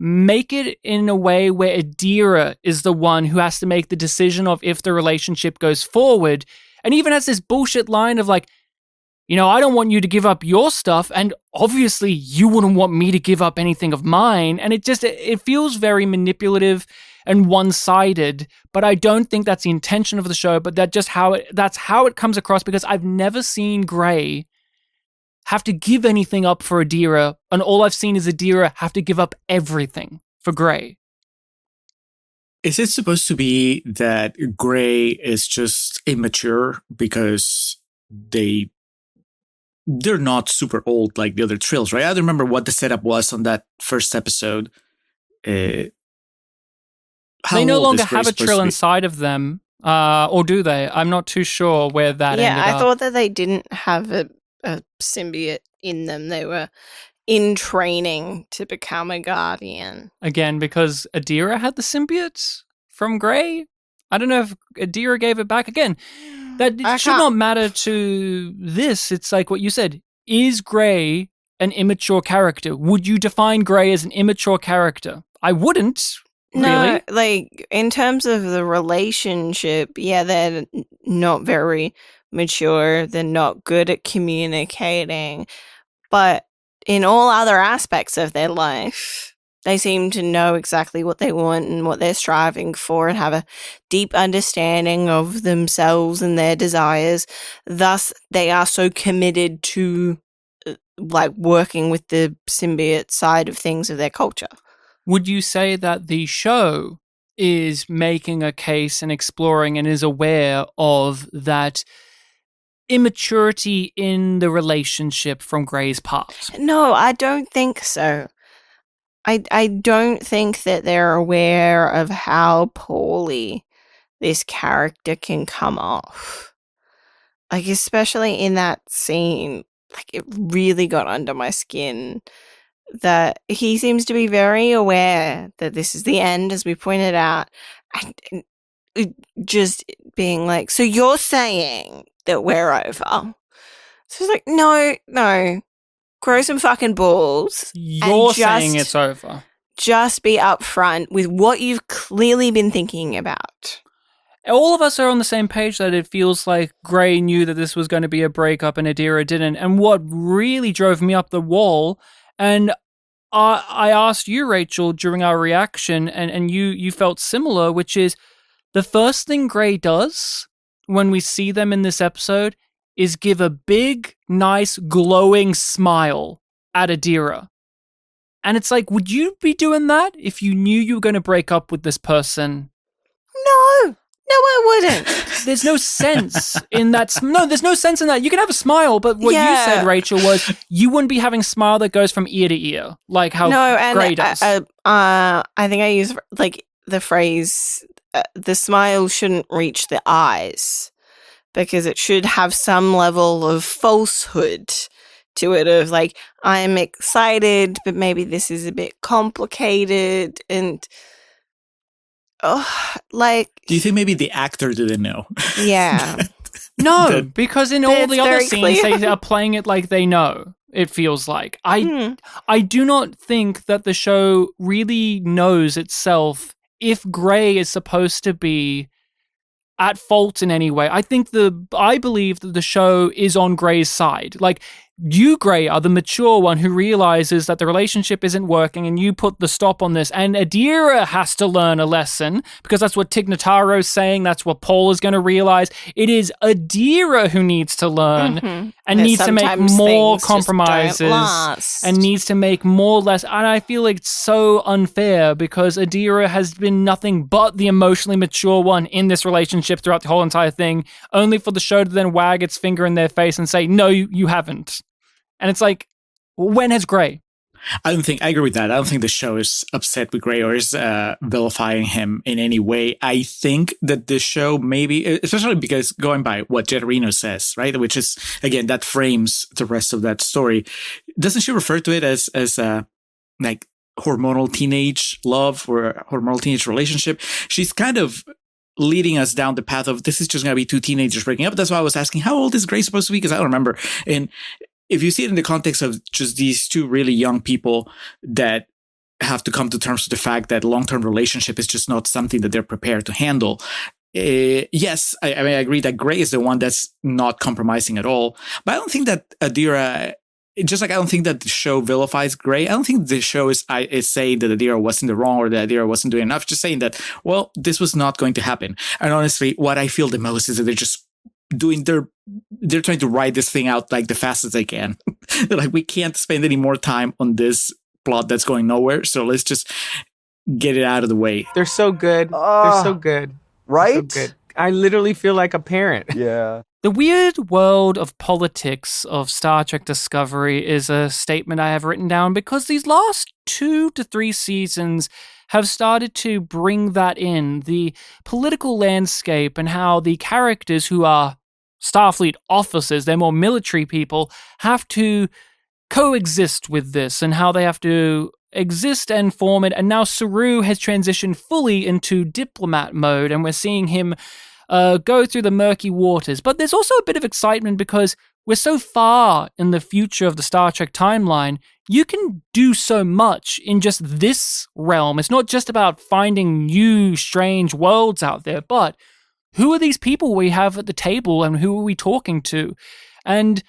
make it in a way where Adira is the one who has to make the decision of if the relationship goes forward. And even has this bullshit line of like, I don't want you to give up your stuff, and obviously you wouldn't want me to give up anything of mine. And it feels very manipulative and one-sided, but I don't think that's the intention of the show, but that's how it comes across, because I've never seen Gray have to give anything up for Adira, and all I've seen is Adira have to give up everything for Gray. Is it supposed to be that Gray is just immature because they're not super old like the other Trills, right? I don't remember what the setup was on that first episode. They no longer have a Trill inside of them, or do they? I'm not too sure where that ended up. Yeah, I thought that they didn't have a symbiote in them. They were in training to become a guardian. Again, because Adira had the symbiote from Gray? I don't know if Adira gave it back. Again, that should not matter to this. It's like what you said. Is Gray an immature character? Would you define Gray as an immature character? I wouldn't. Really? No, like, in terms of the relationship, yeah, they're not very mature, they're not good at communicating, but in all other aspects of their life, they seem to know exactly what they want and what they're striving for and have a deep understanding of themselves and their desires. Thus, they are so committed to working with the symbiote side of things of their culture. Would you say that the show is making a case and exploring and is aware of that immaturity in the relationship from Gray's part? No, I don't think so. I don't think that they're aware of how poorly this character can come off. Especially in that scene, it really got under my skin that he seems to be very aware that this is the end, as we pointed out, and just being like, so you're saying that we're over? So it's no, grow some fucking balls. You're saying it's over. Just be upfront with what you've clearly been thinking about. All of us are on the same page that it feels like Gray knew that this was going to be a breakup and Adira didn't. And what really drove me up the wall, and I asked you, Rachel, during our reaction, and you felt similar, which is the first thing Gray does when we see them in this episode is give a big, nice, glowing smile at Adira. And it's like, would you be doing that if you knew you were going to break up with this person? No, I wouldn't. There's no sense in that. No, there's no sense in that. You can have a smile, but what you said, Rachel, was you wouldn't be having a smile that goes from ear to ear, like how Gray does. I think I use the phrase, the smile shouldn't reach the eyes, because it should have some level of falsehood to it, of I'm excited, but maybe this is a bit complicated, and do you think maybe the actor didn't know? Yeah. No, because in all the other scenes, clear. they are playing it like they know, it feels like. I do not think that the show really knows itself if Gray is supposed to be at fault in any way. I believe that the show is on Gray's side. You, Gray, are the mature one who realizes that the relationship isn't working and you put the stop on this. And Adira has to learn a lesson because that's what Tig Notaro's saying. That's what Paul is going to realize. It is Adira who needs to learn and needs to make more compromises and needs to make more less. And I feel like it's so unfair because Adira has been nothing but the emotionally mature one in this relationship throughout the whole entire thing, only for the show to then wag its finger in their face and say, no, you haven't. And it's like, when has Gray? I agree with that. I don't think the show is upset with Gray or is vilifying him in any way. I think that the show maybe, especially because going by what Jet Reno says, right? Which is, again, that frames the rest of that story. Doesn't she refer to it as hormonal teenage love or hormonal teenage relationship? She's kind of leading us down the path of this is just going to be two teenagers breaking up. That's why I was asking, how old is Gray supposed to be? Because I don't remember. And if you see it in the context of just these two really young people that have to come to terms with the fact that long-term relationship is just not something that they're prepared to handle. Yes, I agree that Gray is the one that's not compromising at all. But I don't think that Adira, just like I don't think that the show vilifies Gray. I don't think the show is saying that Adira wasn't the wrong or that Adira wasn't doing enough. Just saying that, well, this was not going to happen. And honestly, what I feel the most is that they're just they're trying to ride this thing out the fastest they can. They're like, we can't spend any more time on this plot that's going nowhere. So let's just get it out of the way. They're so good. They're so good. Right? So good. I literally feel like a parent. Yeah. The weird world of politics of Star Trek Discovery is a statement I have written down because these last 2 to 3 seasons have started to bring that in. The political landscape and how the characters who are Starfleet officers, they're more military people, have to coexist with this and how they have to exist and form it. And now Saru has transitioned fully into diplomat mode and we're seeing him go through the murky waters. But there's also a bit of excitement because we're so far in the future of the Star Trek timeline. You can do so much in just this realm. It's not just about finding new, strange worlds out there, but who are these people we have at the table and who are we talking to? And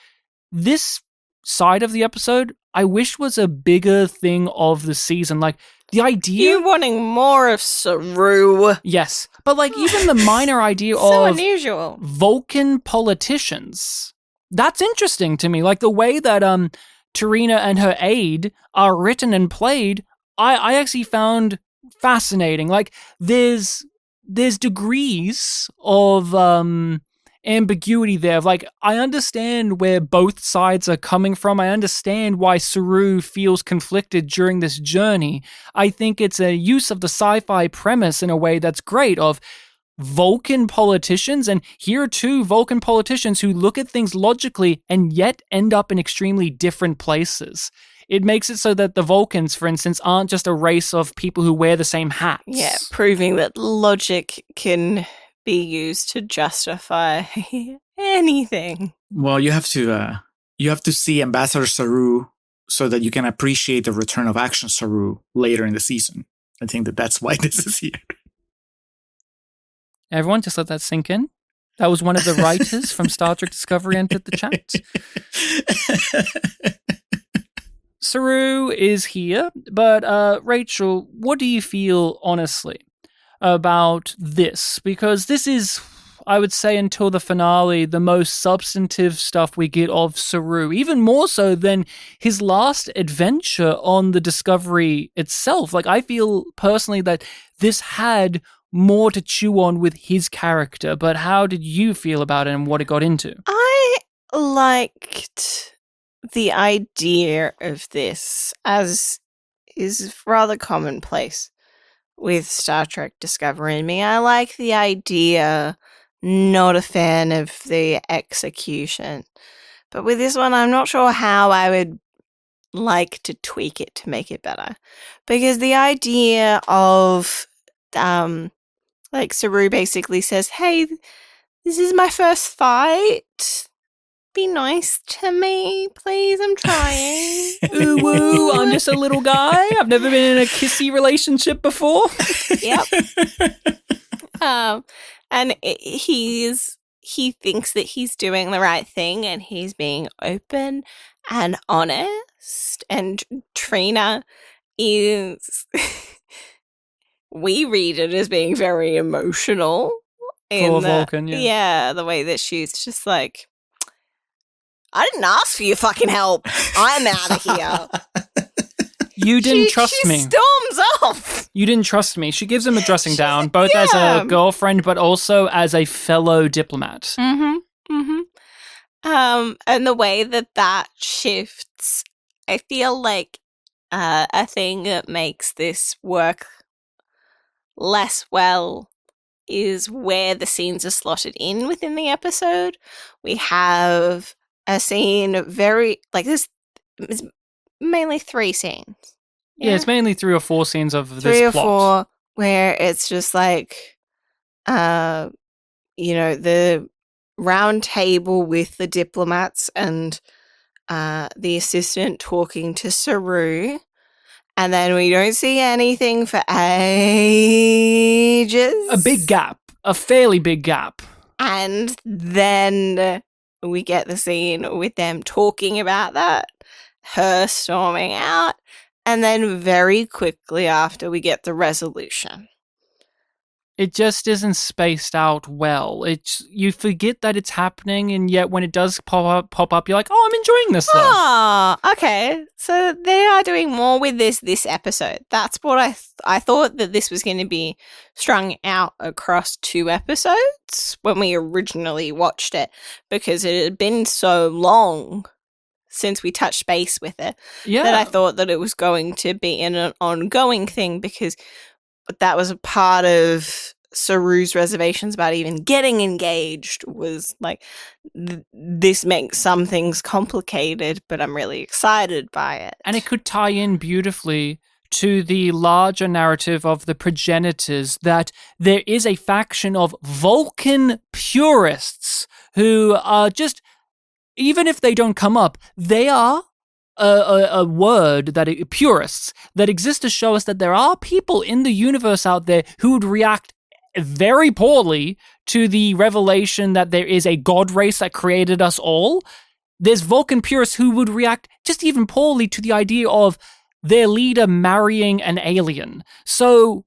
this side of the episode, I wish was a bigger thing of the season. Like, the idea... You wanting more of Saru. Yes. But, like, even the minor idea So of unusual. Vulcan politicians, that's interesting to me. Like, the way that Tarina and her aide are written and played, I actually found fascinating. Like, there's degrees of ambiguity there. Like, I understand where both sides are coming from. I understand why Saru feels conflicted during this journey. I think it's a use of the sci-fi premise in a way that's great, of Vulcan politicians, and here are two Vulcan politicians who look at things logically and yet end up in extremely different places. It makes it so that the Vulcans, for instance, aren't just a race of people who wear the same hats. Yeah, proving that logic can be used to justify anything. Well, you have to see Ambassador Saru so that you can appreciate the return of Action Saru later in the season. I think that's why this is here. Everyone, just let that sink in. That was one of the writers from Star Trek Discovery entered the chat. Saru is here, but Rachel, what do you feel, honestly, about this? Because this is, I would say, until the finale, the most substantive stuff we get of Saru, even more so than his last adventure on the Discovery itself. Like, I feel personally that this had more to chew on with his character, but how did you feel about it and what it got into? I liked the idea of this, as is rather commonplace with Star Trek Discovery and me. I like the idea, not a fan of the execution. But with this one, I'm not sure how I would like to tweak it to make it better. Because the idea of like Saru basically says, hey, this is my first fight. Be nice to me, please. I'm trying. Ooh, woo, I'm just a little guy. I've never been in a kissy relationship before. Yep. And he thinks that he's doing the right thing and he's being open and honest. And Trina is... we read it as being very emotional. For Vulcan, yeah. Yeah, the way that she's just like, I didn't ask for your fucking help. I'm out of here. You didn't trust me. She storms off. You didn't trust me. She gives him a dressing down, both as a girlfriend, but also as a fellow diplomat. Mm-hmm. Mm-hmm. And the way that shifts, I feel like a thing that makes this work less well is where the scenes are slotted in within the episode. We have a scene there's mainly 3 scenes. Yeah, it's mainly 3 or 4 scenes of this 3 or plot. 4 where it's just like, the round table with the diplomats and the assistant talking to Saru. And then we don't see anything for ages. A big gap. A fairly big gap. And then we get the scene with them talking about that, her storming out, and then very quickly after we get the resolution. It just isn't spaced out well. You forget that it's happening, and yet when it does pop up, you're like, oh, I'm enjoying this though. Ah, okay. So they are doing more with this episode. That's what I thought, that this was going to be strung out across 2 episodes when we originally watched it, because it had been so long since we touched base with it that I thought that it was going to be an ongoing thing, because that was a part of Saru's reservations about even getting engaged, was like, this makes some things complicated, but I'm really excited by it. And it could tie in beautifully to the larger narrative of the progenitors, that there is a faction of Vulcan purists who are just, even if they don't come up, they are a word that purists that exist to show us that there are people in the universe out there who would react very poorly to the revelation that there is a god race that created us all. There's Vulcan purists who would react just even poorly to the idea of their leader marrying an alien. So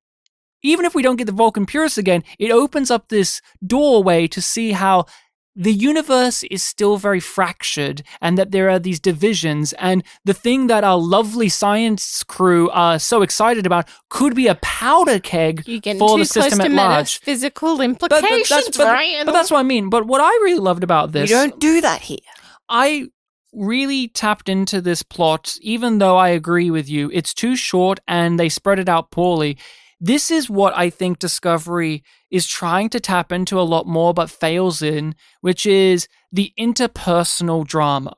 even if we don't get the Vulcan purists again, it opens up this doorway to see how the universe is still very fractured and that there are these divisions. And the thing that our lovely science crew are so excited about could be a powder keg for the system at large. Physical implications, Ryan. But that's what I mean. But what I really loved about this... You don't do that here. I really tapped into this plot, even though I agree with you. It's too short and they spread it out poorly. This is what I think Discovery is trying to tap into a lot more but fails in, which is the interpersonal drama.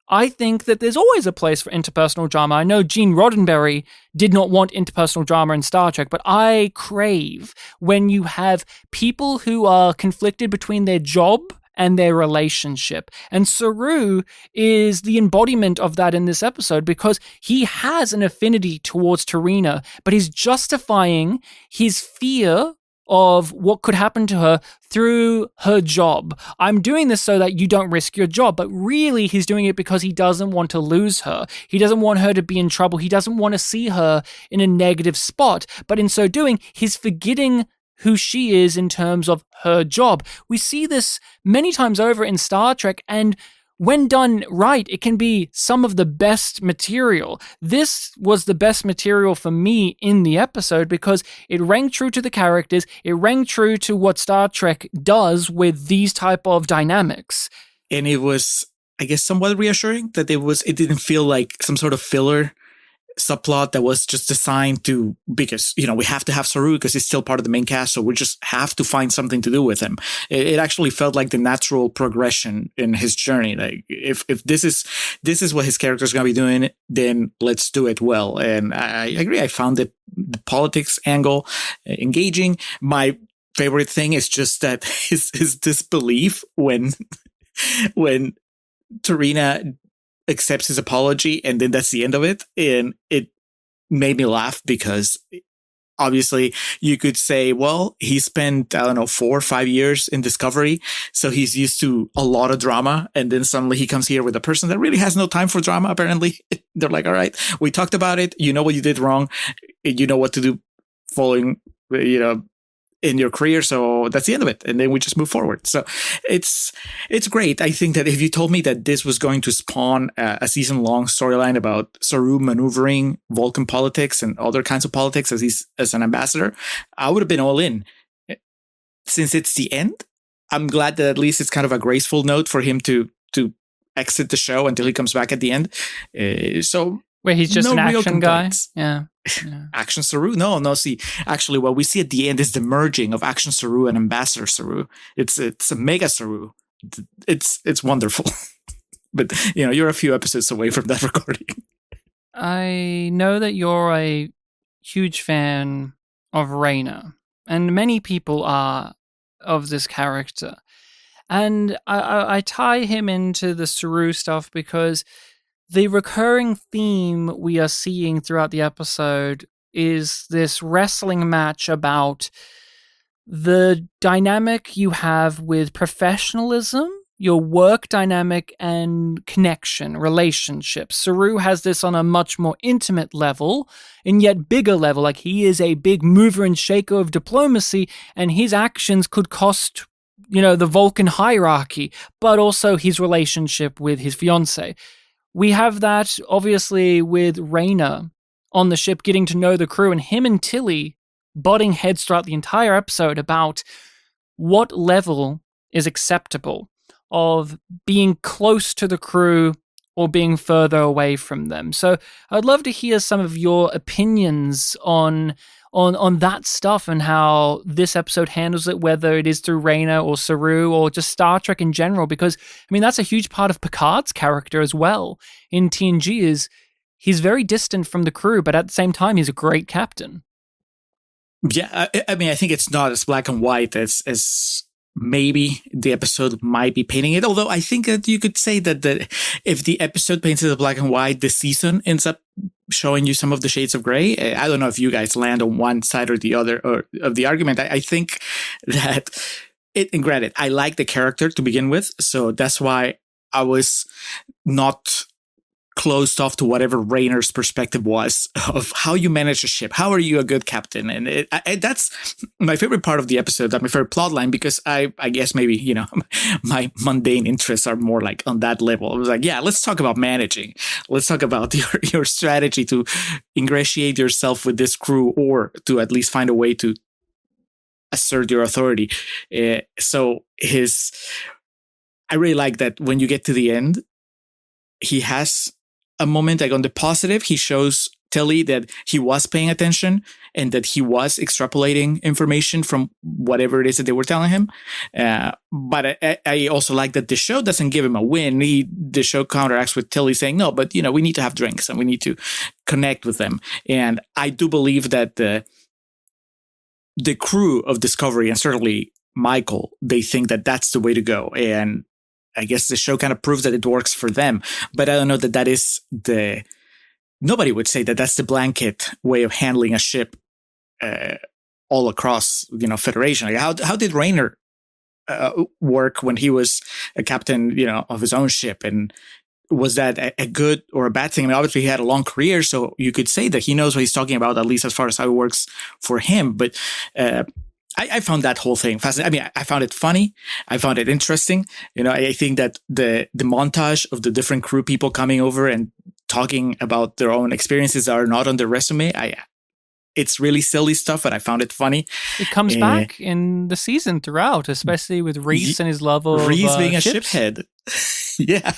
I think that there's always a place for interpersonal drama. I know Gene Roddenberry did not want interpersonal drama in Star Trek, but I crave when you have people who are conflicted between their job and their relationship. And Saru is the embodiment of that in this episode because he has an affinity towards Tarina, but he's justifying his fear of what could happen to her through her job. I'm doing this so that you don't risk your job, but really he's doing it because he doesn't want to lose her. He doesn't want her to be in trouble. He doesn't want to see her in a negative spot, but in so doing, he's forgetting who she is in terms of her job. We see this many times over in Star Trek, and when done right, it can be some of the best material. This was the best material for me in the episode because it rang true to the characters, it rang true to what Star Trek does with these type of dynamics. And it was, I guess, somewhat reassuring that it didn't feel like some sort of filler subplot that was just designed to, because, we have to have Saru because he's still part of the main cast, so we just have to find something to do with him. It actually felt like the natural progression in his journey. Like, if this is what his character is going to be doing, then let's do it well. And I agree. I found the politics angle engaging. My favorite thing is just that his disbelief when Tarina accepts his apology, and then that's the end of it. And it made me laugh because obviously you could say, well, he spent, 4 or 5 years in Discovery, so he's used to a lot of drama. And then suddenly he comes here with a person that really has no time for drama, apparently. They're like, all right, we talked about it. You know what you did wrong. You know what to do following, in your career, so that's the end of it, and then we just move forward. So it's great. I think that if you told me that this was going to spawn a season-long storyline about Saru maneuvering Vulcan politics and other kinds of politics as an ambassador, I would have been all in. Since it's the end, I'm glad that at least it's kind of a graceful note for him to exit the show until he comes back at the end. So wait, he's just an action guy? Yeah. Action Saru? No. See, actually, what we see at the end is the merging of Action Saru and Ambassador Saru. It's a mega Saru. It's wonderful. But you're a few episodes away from that recording. I know that you're a huge fan of Rayna, and many people are of this character. And I tie him into the Saru stuff because the recurring theme we are seeing throughout the episode is this wrestling match about the dynamic you have with professionalism, your work dynamic, and connection, relationships. Saru has this on a much more intimate level, and yet bigger level. Like, he is a big mover and shaker of diplomacy, and his actions could cost, the Vulcan hierarchy, but also his relationship with his fiancée. We have that, obviously, with Rayna on the ship getting to know the crew, and him and Tilly butting heads throughout the entire episode about what level is acceptable of being close to the crew or being further away from them. So I'd love to hear some of your opinions on that stuff and how this episode handles it, whether it is through Rayna or Saru or just Star Trek in general, because, that's a huge part of Picard's character as well in TNG is he's very distant from the crew, but at the same time, he's a great captain. Yeah, I think it's not as black and white as maybe the episode might be painting it, although I think that you could say that if the episode paints it as black and white, the season ends up showing you some of the shades of gray. I don't know if you guys land on one side or the other or of the argument. I think that and granted, I like the character to begin with, so that's why I was not closed off to whatever Rayner's perspective was of how you manage a ship. How are you a good captain? And that's my favorite part of the episode, that's my favorite plot line, because I guess maybe, you know, my mundane interests are more like on that level. I was like, yeah, let's talk about managing. Let's talk about your strategy to ingratiate yourself with this crew, or to at least find a way to assert your authority. I really like that when you get to the end, he has a moment, like on the positive, he shows Tilly that he was paying attention and that he was extrapolating information from whatever it is that they were telling him. But I also like that the show doesn't give him a win. The show counteracts with Tilly saying, no, but you know, we need to have drinks and we need to connect with them. And I do believe that the crew of Discovery, and certainly Michael, they think that that's the way to go. And I guess the show kind of proves that it works for them, but I don't know that is nobody would say that that's the blanket way of handling a ship all across, you know, Federation. Like how did Rayner work when he was a captain, you know, of his own ship? And was that a good or a bad thing? I mean, obviously he had a long career, so you could say that he knows what he's talking about, at least as far as how it works for him. But I found that whole thing fascinating. I mean, I found it funny. I found it interesting. You know, I think that the montage of the different crew people coming over and talking about their own experiences are not on their resume. It's really silly stuff, but I found it funny. It comes back in the season throughout, especially with Reese and his love of Reese being a ships. shiphead. Yeah.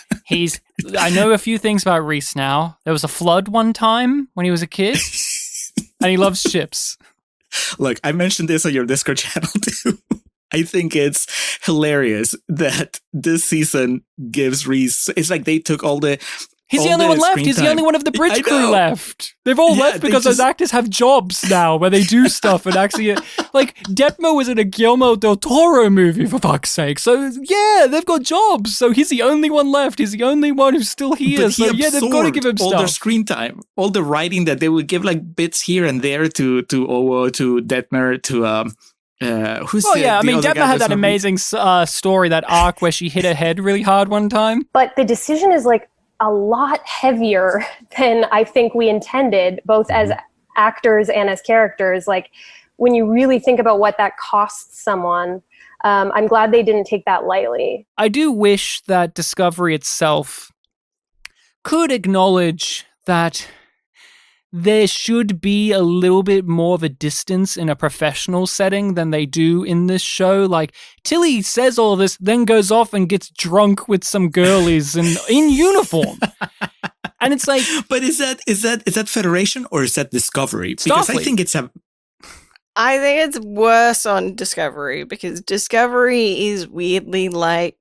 I know a few things about Reese now. There was a flood one time when he was a kid, and he loves ships. Look, I mentioned this on your Discord channel too. I think it's hilarious that this season gives Reese, it's like they took all the He's the only one left. He's the only one of the bridge crew left. They've all left because those actors have jobs now where they do stuff and actually, like, Detmo was in a Guillermo del Toro movie, for fuck's sake. So, yeah, they've got jobs. So he's the only one left. He's the only one who's still here. But so, yeah, they've got to give him all stuff. their screen time, all the writing that they would give, like, bits here and there to Owo, to Detmer, to, Detmer had that amazing story, that arc where she hit her head really hard one time. But the decision is, like, a lot heavier than I think we intended, both as actors and as characters. Like, when you really think about what that costs someone, I'm glad they didn't take that lightly. I do wish that Discovery itself could acknowledge that there should be a little bit more of a distance in a professional setting than they do in this show. Like, Tilly says all of this, then goes off and gets drunk with some girlies in uniform. And it's like, but is that Federation or is that Discovery? Because Starfleet. I think it's worse on Discovery, because Discovery is weirdly like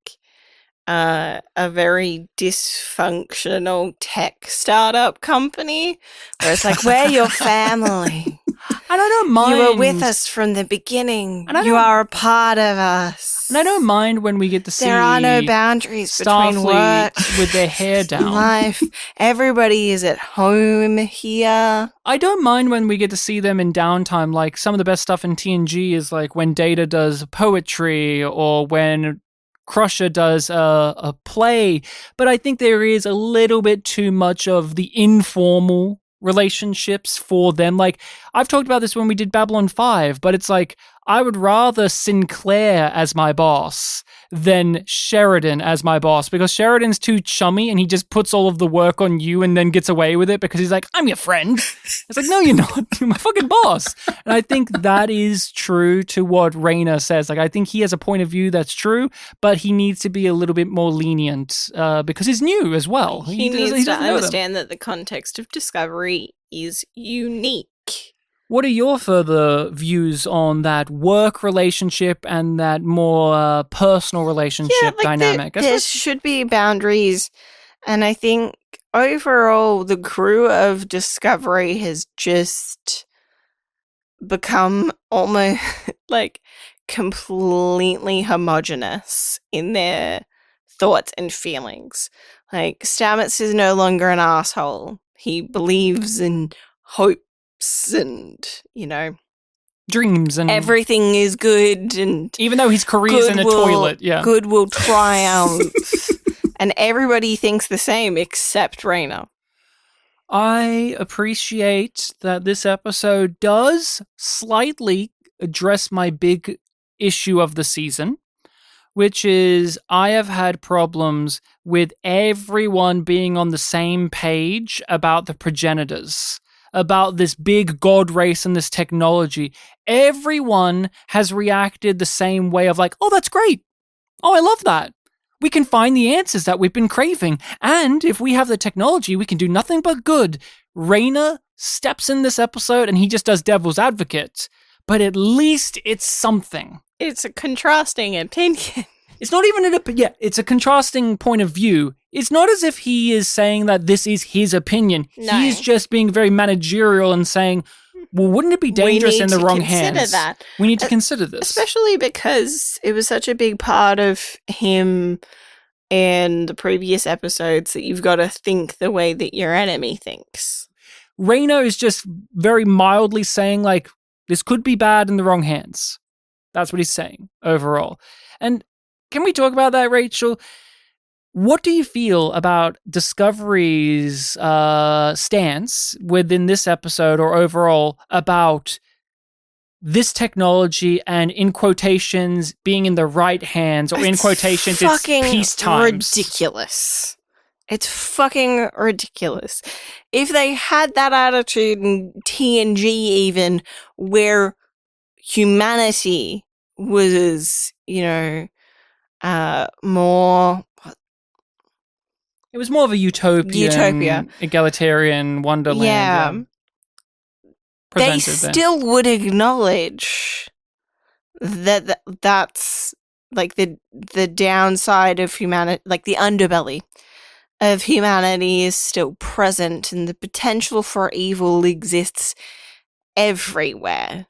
a very dysfunctional tech startup company where it's like, we're your family. And I don't mind. You were with us from the beginning. You are a part of us. And I don't mind when we get to see there are no boundaries between Starfleet work with their hair down. Life. Everybody is at home here. I don't mind when we get to see them in downtime. Like, some of the best stuff in TNG is like when Data does poetry or when Crusher does a play, but I think there is a little bit too much of the informal relationships for them. Like, I've talked about this when we did Babylon 5, but it's like, I would rather Sinclair as my boss than Sheridan as my boss, because Sheridan's too chummy and he just puts all of the work on you and then gets away with it because he's like, I'm your friend. It's like, no, you're not. You're my fucking boss. And I think that is true to what Rayner says. Like, I think he has a point of view that's true, but he needs to be a little bit more lenient because he's new as well. He needs to understand that the context of Discovery is unique. What are your further views on that work relationship and that more personal relationship dynamic? There should be boundaries. And I think overall, the crew of Discovery has just become almost like completely homogenous in their thoughts and feelings. Like, Stamets is no longer an asshole. He believes in hopes and, you know, dreams and everything is good, and even though his career's in a toilet, good will triumph. And everybody thinks the same except Raina. I appreciate that this episode does slightly address my big issue of the season, which is I have had problems with everyone being on the same page about the progenitors, about this big god race and this technology. Everyone has reacted the same way of like, oh, that's great. Oh, I love that. We can find the answers that we've been craving. And if we have the technology, we can do nothing but good. Raina steps in this episode and he just does devil's advocate. But at least it's something. It's a contrasting opinion. It's not even it's a contrasting point of view. It's not as if he is saying that this is his opinion. No. He's just being very managerial and saying, well, wouldn't it be dangerous in the wrong hands? That. We need to consider this. Especially because it was such a big part of him in the previous episodes that you've got to think the way that your enemy thinks. Raina is just very mildly saying, like, this could be bad in the wrong hands. That's what he's saying overall. And can we talk about that, Rachel? What do you feel about Discovery's stance within this episode or overall about this technology and, in quotations, being in the right hands, or in quotations, it's peace times? Ridiculous. It's fucking ridiculous. If they had that attitude in TNG even, where humanity was, you know, more... It was more of a utopia, egalitarian wonderland. Yeah. They still would acknowledge that that's like the downside of humanity, like the underbelly of humanity is still present, and the potential for evil exists everywhere.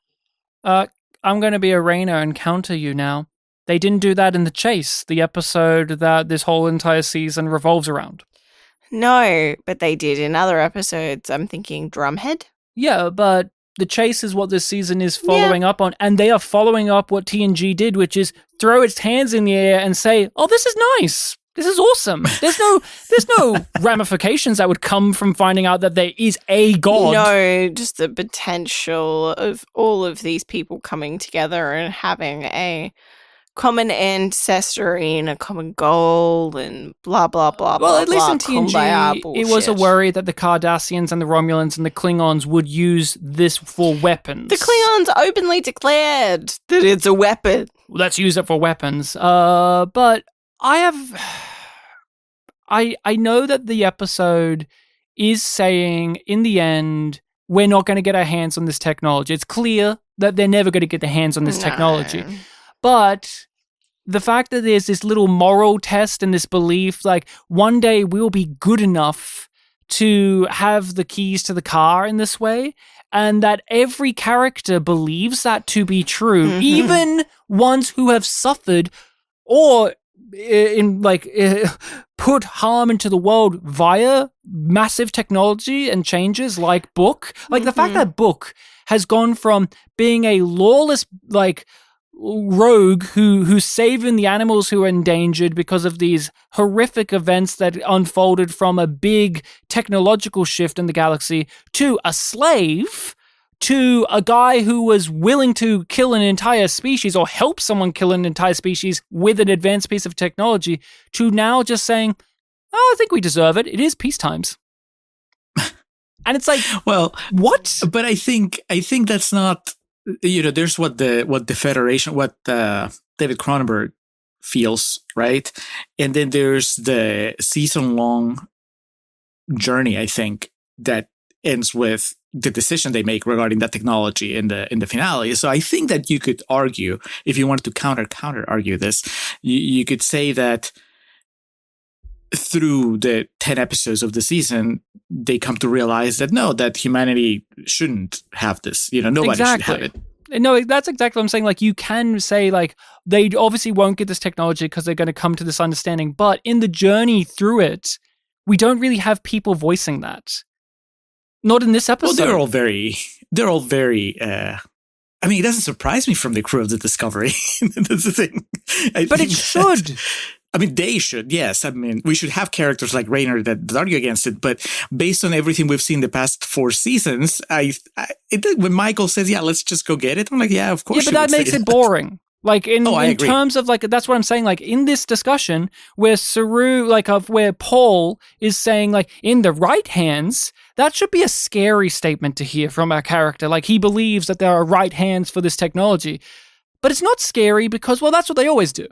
I'm going to be a Raina and counter you now. They didn't do that in The Chase, the episode that this whole entire season revolves around. No, but they did in other episodes. I'm thinking Drumhead. Yeah, but The Chase is what this season is following up on, and they are following up what TNG did, which is throw its hands in the air and say, oh, this is nice. This is awesome. There's no ramifications that would come from finding out that there is a god. No, just the potential of all of these people coming together and having a common ancestry and a common goal and blah, blah, blah, well, blah, at least blah, in TNG, it was a bullshit. worry that the Cardassians and the Romulans and the Klingons would use this for weapons. The Klingons openly declared that it's a weapon. Let's use it for weapons. But I know that the episode is saying, in the end, we're not going to get our hands on this technology. It's clear that they're never going to get their hands on this technology. But the fact that there's this little moral test and this belief, like, one day we'll be good enough to have the keys to the car in this way, and that every character believes that to be true, even ones who have suffered or put harm into the world via massive technology and changes like Book. Like, the fact that Book has gone from being a lawless, like, rogue who's saving the animals who are endangered because of these horrific events that unfolded from a big technological shift in the galaxy, to a slave, to a guy who was willing to kill an entire species or help someone kill an entire species with an advanced piece of technology, to now just saying, oh, I think we deserve it. It is peace times. And it's like, well, what? But I think that's not, you know, there's what the Federation, what David Cronenberg feels, right? And then there's the season-long journey, I think, that ends with the decision they make regarding that technology in the finale. So I think that you could argue, if you wanted to counter argue this, you could say that through the 10 episodes of the season, they come to realize that no, that humanity shouldn't have this. You know, nobody should have it. No, that's exactly what I'm saying. Like, you can say, like, they obviously won't get this technology because they're going to come to this understanding. But in the journey through it, we don't really have people voicing that. Not in this Well, episode. they're all very. I mean, it doesn't surprise me from the crew of the Discovery. That's the thing. But it should. I mean, they should, yes. I mean, we should have characters like Raynor that argue against it. But based on everything we've seen the past 4 seasons, when Michael says, yeah, let's just go get it, I'm like, yeah, of course. Yeah, but that makes it boring. Like in terms of like, that's what I'm saying. Like in this discussion where Saru, where Paul is saying like in the right hands, that should be a scary statement to hear from our character. Like he believes that there are right hands for this technology, but it's not scary because, well, that's what they always do.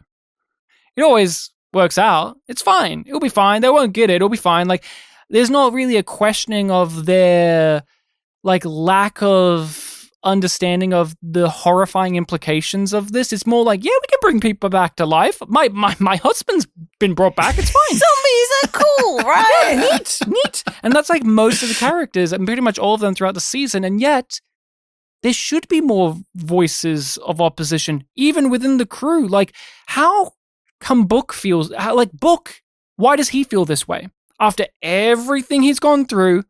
It always works out. It's fine. It'll be fine. They won't get it. It'll be fine. Like there's not really a questioning of their like lack of understanding of the horrifying implications of this. It's more like, yeah, we can bring people back to life. My husband's been brought back. It's fine. Zombies are cool, right? Yeah, neat. And that's like most of the characters and pretty much all of them throughout the season. And yet there should be more voices of opposition, even within the crew. Like how come Book feels Book, why does he feel this way? After everything he's gone through,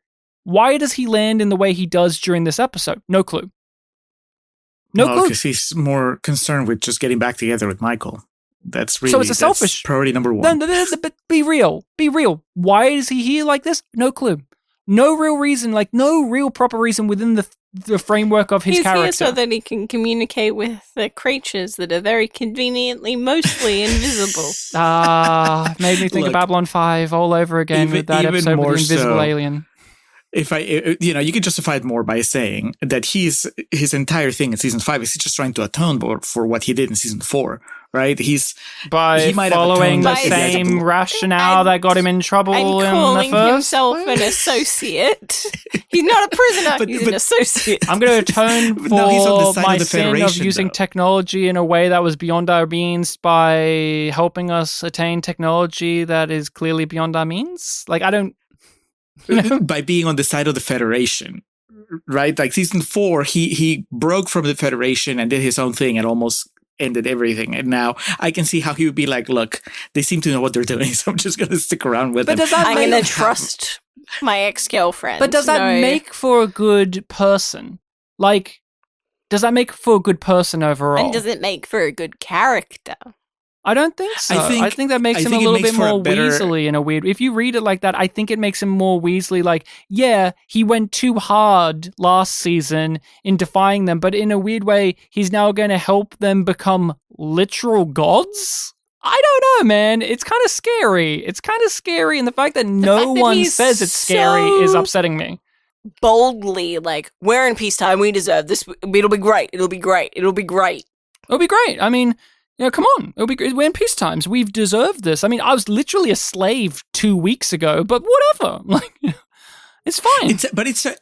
why does he land in the way he does during this episode? No clue. No clue. Because he's more concerned with just getting back together with Michael. That's really so it's a selfish priority number 1. But be real. Be real. Why is he here like this? No clue. No real reason, like no real proper reason within the framework of his character. He's here so that he can communicate with the creatures that are very conveniently mostly invisible. Made me think of Babylon 5 all over again with that episode with the invisible alien. If you can justify it more by saying that his entire thing in season 5 is he's just trying to atone for what he did in season 4, right? He might following the have same rationale that got him in trouble in the calling first. himself an associate. He's not a prisoner. He's an associate. I'm going to atone for No, he's on the side my of the sin of Federation, using though. technology in a way that was beyond our means by helping us attain technology that is clearly beyond our means. Like I don't. By being on the side of the Federation, right? Like season 4, he broke from the Federation and did his own thing and almost ended everything. And now I can see how he would be like, look, they seem to know what they're doing, so I'm just going to stick around with them. I'm going to trust my ex-girlfriend. But does that make for a good person? Like, does that make for a good person overall? And does it make for a good character? I don't think so. I think that makes him a little bit more Weasley in a weird... If you read it like that, I think it makes him more Weasley. Like, yeah, he went too hard last season in defying them, but in a weird way, he's now going to help them become literal gods? I don't know, man. It's kind of scary. It's kind of scary, and the fact that no one says it's scary is upsetting me. Boldly, like, we're in peacetime, we deserve this. It'll be great. It'll be great. It'll be great. It'll be great. I mean... come on. It'll be great. We're in peace times. We've deserved this. I mean, I was literally a slave 2 weeks ago, but whatever. Like, it's fine.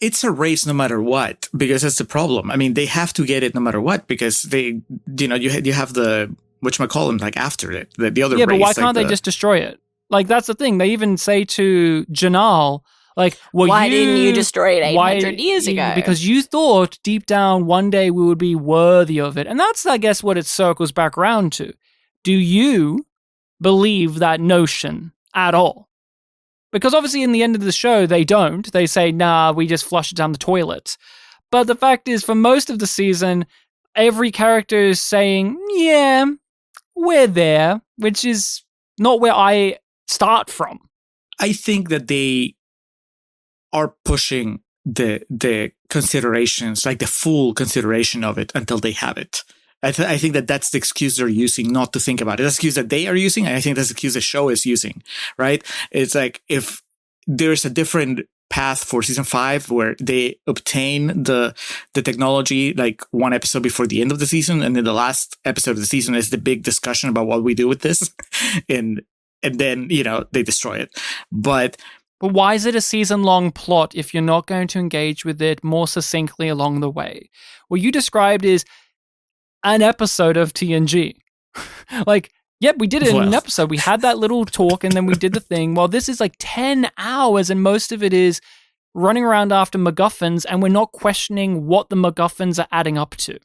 It's a race no matter what, because that's the problem. I mean, they have to get it no matter what, because they, you have the, whatchamacallit, like after it, the other race. Yeah, but why can't they just destroy it? Like, that's the thing. They even say to Jinaal, like, well, why didn't you destroy it 800 years ago? Because you thought deep down one day we would be worthy of it. And that's, I guess, what it circles back around to. Do you believe that notion at all? Because obviously in the end of the show, they don't. They say, nah, we just flush it down the toilet. But the fact is, for most of the season, every character is saying, yeah, we're there, which is not where I start from. I think that they are pushing the considerations, like the full consideration of it, until they have it. I think that that's the excuse they're using not to think about it. That's the excuse that they are using, and I think that's the excuse the show is using, right? It's like if there's a different path for season 5 where they obtain the technology like one episode before the end of the season, and then the last episode of the season is the big discussion about what we do with this, and then, they destroy it. But why is it a season-long plot if you're not going to engage with it more succinctly along the way? What you described is an episode of TNG. Like, yep, we did it in an episode. We had that little talk and then we did the thing. Well, this is like 10 hours and most of it is running around after MacGuffins and we're not questioning what the MacGuffins are adding up to.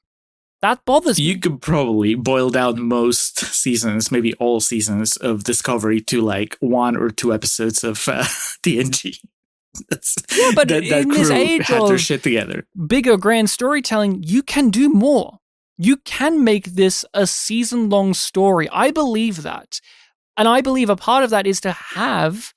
That bothers me. You could probably boil down most seasons, maybe all seasons of Discovery to like 1 or 2 episodes of TNG. But that in crew this age had their of shit together. bigger grand storytelling, you can do more. You can make this a season-long story. I believe that. And I believe a part of that is to have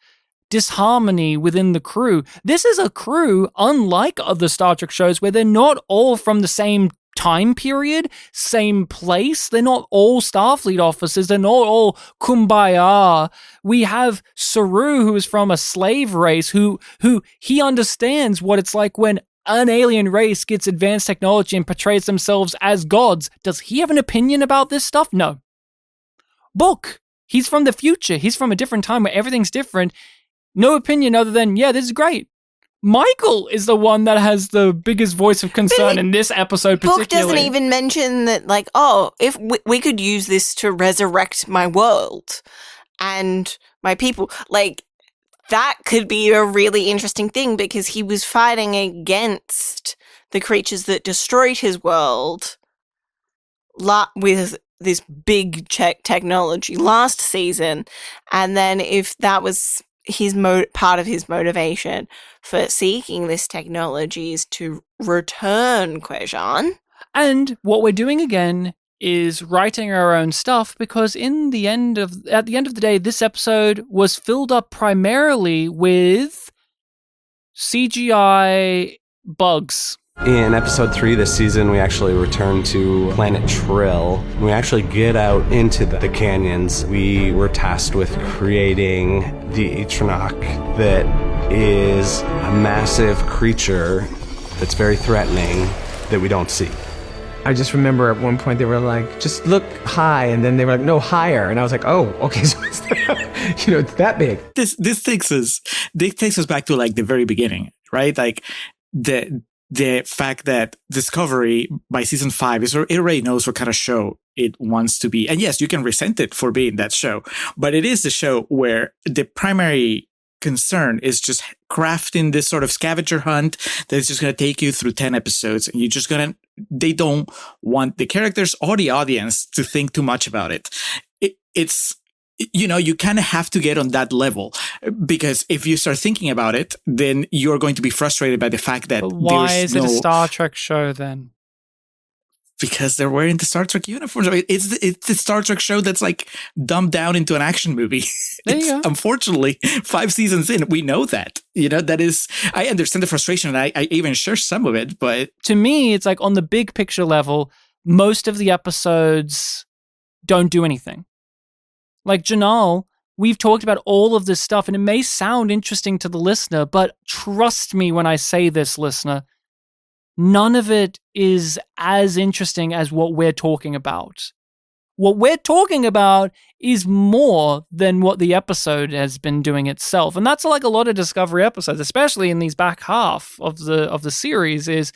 disharmony within the crew. This is a crew, unlike other Star Trek shows, where they're not all from the same time period, same place. They're not all Starfleet officers. They're not all kumbaya. We have Saru, who is from a slave race, who he understands what it's like when an alien race gets advanced technology and portrays themselves as gods. Does he have an opinion about this stuff? No. Book. He's from the future. He's from a different time where everything's different. No opinion other than, yeah, this is great. Michael is the one that has the biggest voice of concern in this episode particularly. Book doesn't even mention that, like, oh, if we could use this to resurrect my world and my people. Like, that could be a really interesting thing because he was fighting against the creatures that destroyed his world with this big technology last season. And then if that was his part of his motivation for seeking this technology is to return Kwejan. And what we're doing again is writing our own stuff because at the end of the day, this episode was filled up primarily with CGI bugs. In episode 3 this season, we actually return to planet Trill. We actually get out into the canyons. We were tasked with creating the Atronach that is a massive creature that's very threatening that we don't see. I just remember at one point they were like, just look high, and then they were like, no, higher. And I was like, oh, okay, so it's it's that big. This takes us back to like the very beginning, right? Like the fact that Discovery by season 5 it already knows what kind of show it wants to be. And yes, you can resent it for being that show, but it is the show where the primary concern is just crafting this sort of scavenger hunt that's just going to take you through 10 episodes. And they don't want the characters or the audience to think too much about it. It's, you kind of have to get on that level because if you start thinking about it, then you're going to be frustrated by the fact that but why is it a Star Trek show then? Because they're wearing the Star Trek uniforms. I mean, it's the Star Trek show that's like dumbed down into an action movie. There you go. Unfortunately, 5 seasons in, we know that. That is, I understand the frustration and I even share some of it, but to me, it's like on the big picture level, most of the episodes don't do anything. Like Jinaal, we've talked about all of this stuff and it may sound interesting to the listener, but trust me when I say this, listener, none of it is as interesting as what we're talking about. What we're talking about is more than what the episode has been doing itself. And that's like a lot of Discovery episodes, especially in these back half of the series, is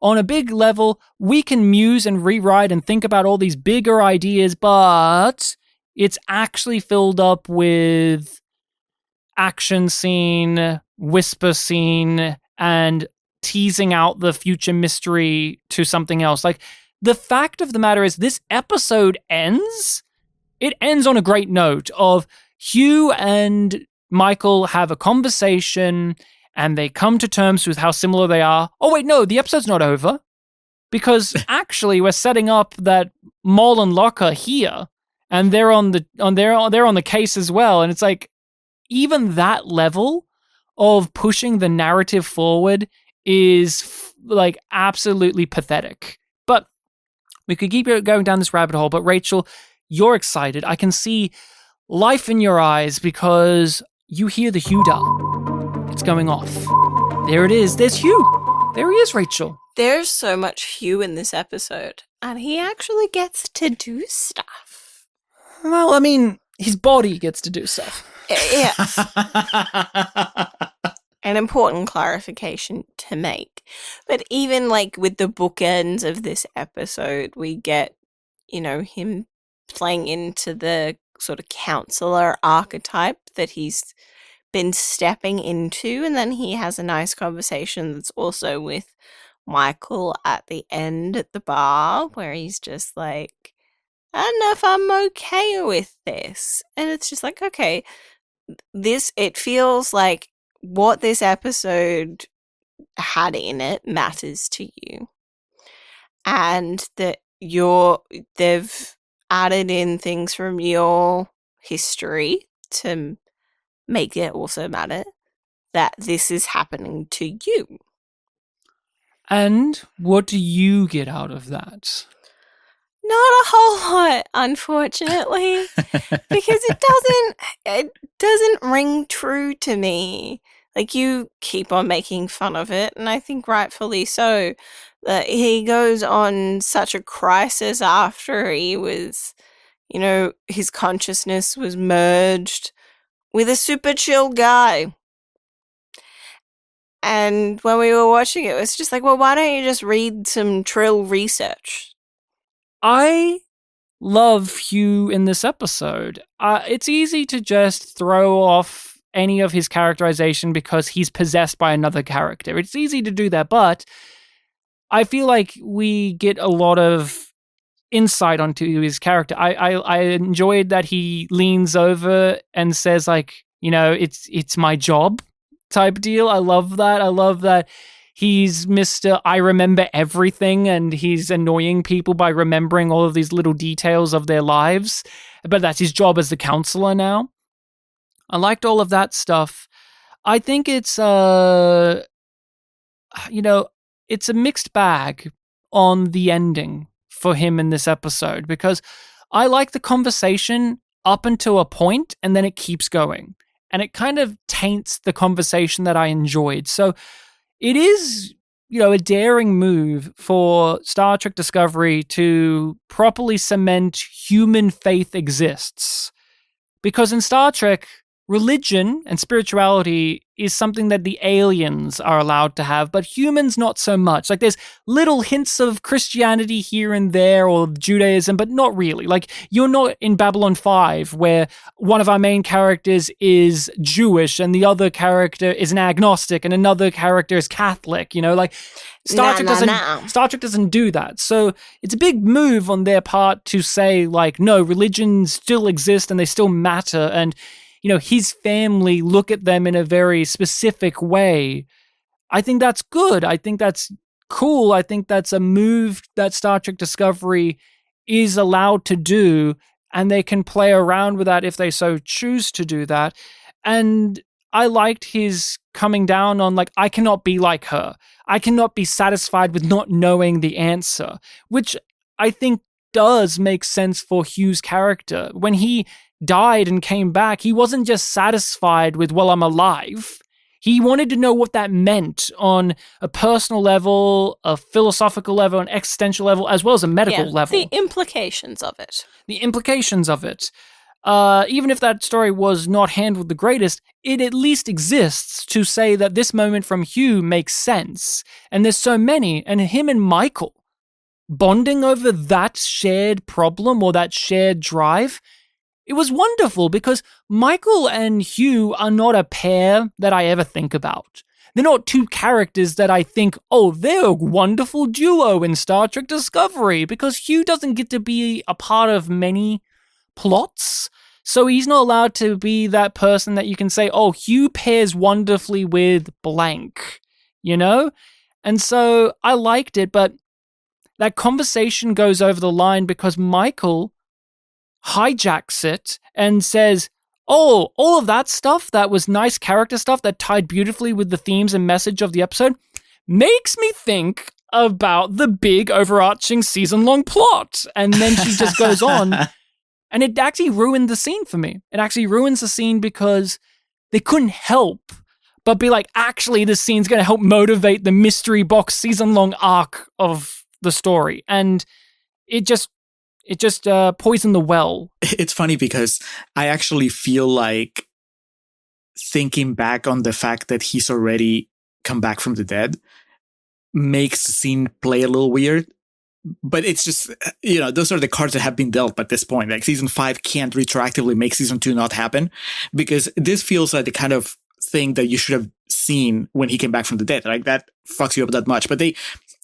on a big level, we can muse and rewrite and think about all these bigger ideas, but it's actually filled up with action scene, whisper scene, and teasing out the future mystery to something else. Like, the fact of the matter is this episode ends on a great note of Hugh and Michael have a conversation and they come to terms with how similar they are. Oh wait, no, the episode's not over because actually we're setting up that Maul and Locke are here and they're on the case as well. And it's like, even that level of pushing the narrative forward is like absolutely pathetic. But we could keep going down this rabbit hole. But Rachel, you're excited. I can see life in your eyes because you hear the Hugh dial. It's going off. There it is. There's Hugh. There he is, Rachel. There's so much Hugh in this episode, and he actually gets to do stuff. Well, I mean, his body gets to do stuff. Yes. An important clarification to make. But even like with the bookends of this episode, we get, him playing into the sort of counselor archetype that he's been stepping into. And then he has a nice conversation that's also with Michael at the end at the bar where he's just like, I don't know if I'm okay with this. And it's just like, okay, it feels like what this episode had in it matters to you, and that they've added in things from your history to make it also matter that this is happening to you. And what do you get out of that? Not a whole lot, unfortunately, because it doesn't ring true to me. Like, you keep on making fun of it, and I think rightfully so. That he goes on such a crisis after he was, his consciousness was merged with a super chill guy. And when we were watching it was just like, well, why don't you just read some Trill research? I love Hugh in this episode. It's easy to just throw off any of his characterization because he's possessed by another character. It's easy to do that, but I feel like we get a lot of insight onto his character. I enjoyed that he leans over and says, like, it's my job type deal. I love that. I love that he's Mr. I remember everything, and he's annoying people by remembering all of these little details of their lives. But that's his job as the counselor now. I liked all of that stuff. I think it's it's a mixed bag on the ending for him in this episode, because I like the conversation up until a point and then it keeps going. And it kind of taints the conversation that I enjoyed. So it is, a daring move for Star Trek Discovery to properly cement human faith exists. Because in Star Trek, religion and spirituality is something that the aliens are allowed to have, but humans not so much. Like, there's little hints of Christianity here and there, or Judaism, but not really. Like, you're not in Babylon 5 where one of our main characters is Jewish and the other character is an agnostic and another character is Catholic, like Star Trek doesn't do that. So it's a big move on their part to say, like, no, religions still exist and they still matter, and his family look at them in a very specific way. I think that's good. I think that's cool. I think that's a move that Star Trek Discovery is allowed to do, and they can play around with that if they so choose to do that. And I liked his coming down on, like, I cannot be like her. I cannot be satisfied with not knowing the answer, which I think does make sense for Hugh's character. When he died and came back, he wasn't just satisfied with, well, I'm alive. He wanted to know what that meant on a personal level, a philosophical level, an existential level, as well as a medical level. The implications of it. Even if that story was not handled the greatest, it at least exists to say that this moment from Hugh makes sense. And there's so many, and him and Michael bonding over that shared problem or that shared drive, it was wonderful, because Michael and Hugh are not a pair that I ever think about. They're not two characters that I think, oh, they're a wonderful duo in Star Trek Discovery, because Hugh doesn't get to be a part of many plots. So he's not allowed to be that person that you can say, oh, Hugh pairs wonderfully with blank, And so I liked it, but that conversation goes over the line because Michael hijacks it and says, oh, all of that stuff that was nice character stuff that tied beautifully with the themes and message of the episode makes me think about the big overarching season-long plot. And then she just goes on, and it actually ruined the scene for me. It actually ruins the scene because they couldn't help but be like, actually, this scene's going to help motivate the mystery box season-long arc of the story. And it just poisoned the well. It's funny because I actually feel like, thinking back on the fact that he's already come back from the dead makes the scene play a little weird. But it's just, those are the cards that have been dealt at this point. Like, season 5 can't retroactively make season 2 not happen, because this feels like the kind of thing that you should have seen when he came back from the dead. Like, that fucks you up that much. But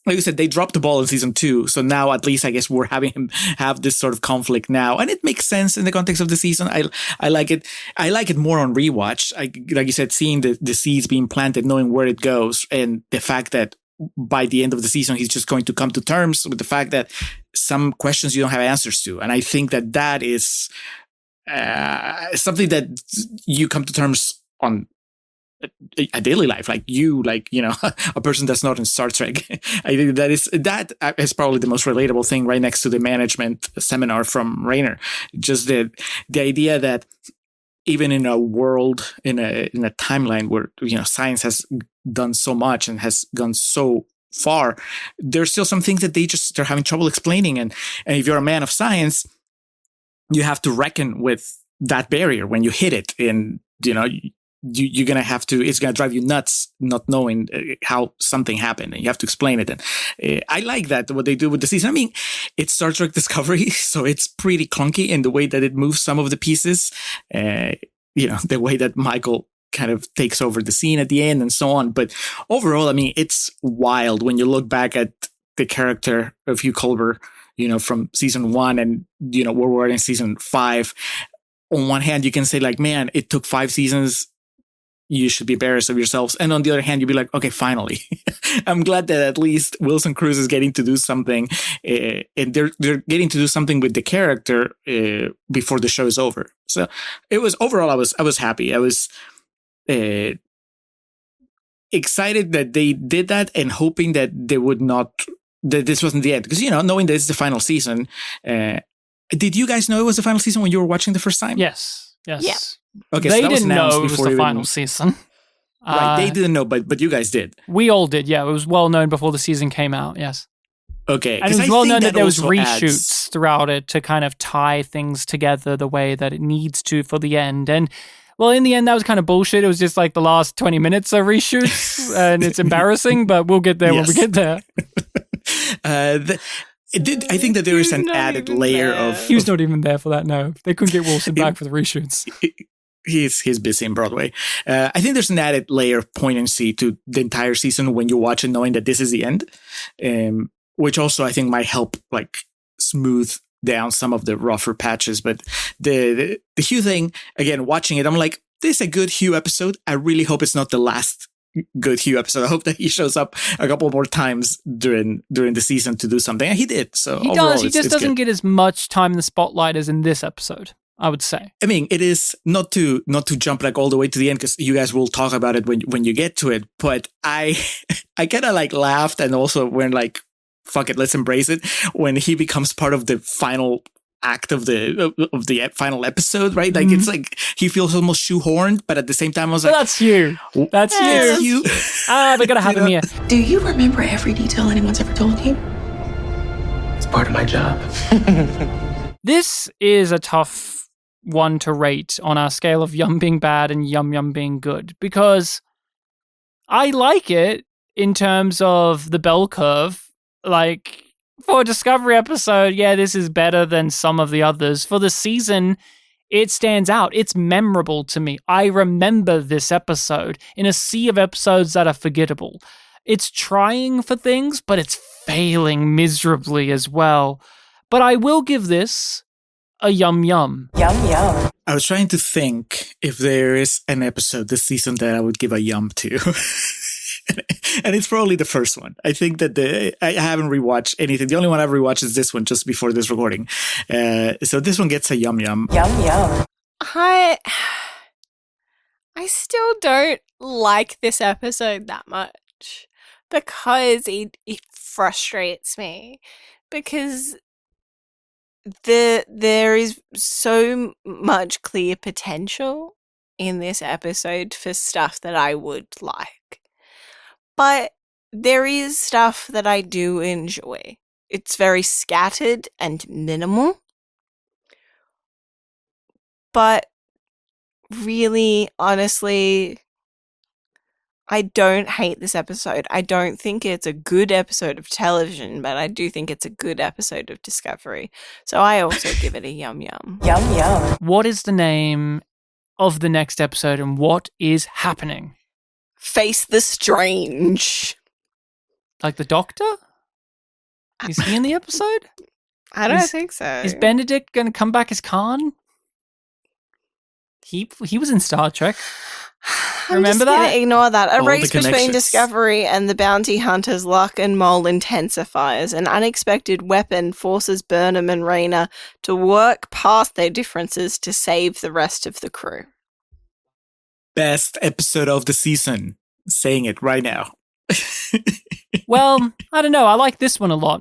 like you said, they dropped the ball in season 2. So now at least I guess we're having him have this sort of conflict now. And it makes sense in the context of the season. I like it. I like it more on rewatch. Like you said, seeing the seeds being planted, knowing where it goes, and the fact that by the end of the season, he's just going to come to terms with the fact that some questions you don't have answers to. And I think that is something that you come to terms on a daily life, like a person that's not in Star Trek. I think that is probably the most relatable thing, right next to the management seminar from Rayner. Just the idea that even in a world, in a timeline where science has done so much and has gone so far, there's still some things that they're having trouble explaining. And if you're a man of science, you have to reckon with that barrier when you hit it, and you're going to have to, it's going to drive you nuts not knowing how something happened, and you have to explain it. And I like that, what they do with the season. I mean, it's Star Trek Discovery, so it's pretty clunky in the way that it moves some of the pieces, the way that Michael kind of takes over the scene at the end and so on. But overall, I mean, it's wild when you look back at the character of Hugh Culber, from season 1 and, where we're in season 5. On one hand, you can say like, man, it took 5 seasons. You should be embarrassed of yourselves. And on the other hand, you'd be like, okay, finally. I'm glad that at least Wilson Cruz is getting to do something, and they're getting to do something with the character before the show is over. So it was, overall, I was happy. I was excited that they did that, and hoping that they would not, that this wasn't the end. Because, knowing that it's the final season, did you guys know it was the final season when you were watching the first time? Yes. Yeah. Okay, they so didn't know it was the final season. Right, they didn't know, but you guys did. We all did, yeah. It was well known before the season came out, yes. Okay. And it was well known that there was reshoots throughout it to kind of tie things together the way that it needs to for the end. And, well, in the end, that was kind of bullshit. It was just like the last 20 minutes of reshoots, and it's embarrassing, but we'll get there when we get there. I think that there is an added layer of... He was not even there for that, no. They couldn't get Wilson back for the reshoots. He's busy in Broadway. I think there's an added layer of poignancy to the entire season when you watch it knowing that this is the end, which also I think might help like smooth down some of the rougher patches. But the Hugh thing, again, watching it, I'm like, this is a good Hugh episode. I really hope it's not the last good Hugh episode. I hope that he shows up a couple more times during the season to do something. And he did. So he overall, does. He just doesn't get as much time in the spotlight as in this episode, I would say. I mean, it is not to jump like all the way to the end, because you guys will talk about it when you get to it. But I kind of like laughed, and also when like, fuck it, let's embrace it, when he becomes part of the final act of the final episode, right? Like, it's like he feels almost shoehorned, but at the same time I was like, that's you. That's you. We gotta have him here. Do you remember every detail anyone's ever told you? It's part of my job. This is a tough one to rate on our scale of Yum being bad and Yum Yum being good, because I like it in terms of the bell curve. Like, for a Discovery episode, yeah, this is better than some of the others. For the season, it stands out. It's memorable to me. I remember this episode in a sea of episodes that are forgettable. It's trying for things, but it's failing miserably as well. But I will give this a Yum Yum. Yum Yum. I was trying to think if there is an episode this season that I would give a yum to. And it's probably the first one. I think that I haven't rewatched anything. The only one I've rewatched is this one just before this recording. So this one gets a Yum Yum. Yum Yum. I still don't like this episode that much, because it frustrates me, because there is so much clear potential in this episode for stuff that I would like. But there is stuff that I do enjoy. It's very scattered and minimal. But really, honestly, I don't hate this episode. I don't think it's a good episode of television, but I do think it's a good episode of Discovery. So I also give it a Yum Yum. Yum Yum. What is the name of the next episode, and what is happening? Face the Strange. Like the Doctor? Is he in the episode? I don't think so. Is Benedict going to come back as Khan? He was in Star Trek. Remember that? Ignore that. A All race the between connections. Discovery and the bounty hunters' luck and mole intensifies. An unexpected weapon forces Burnham and Rayna to work past their differences to save the rest of the crew. Best episode of the season. Saying it right now. Well, I don't know. I like this one a lot.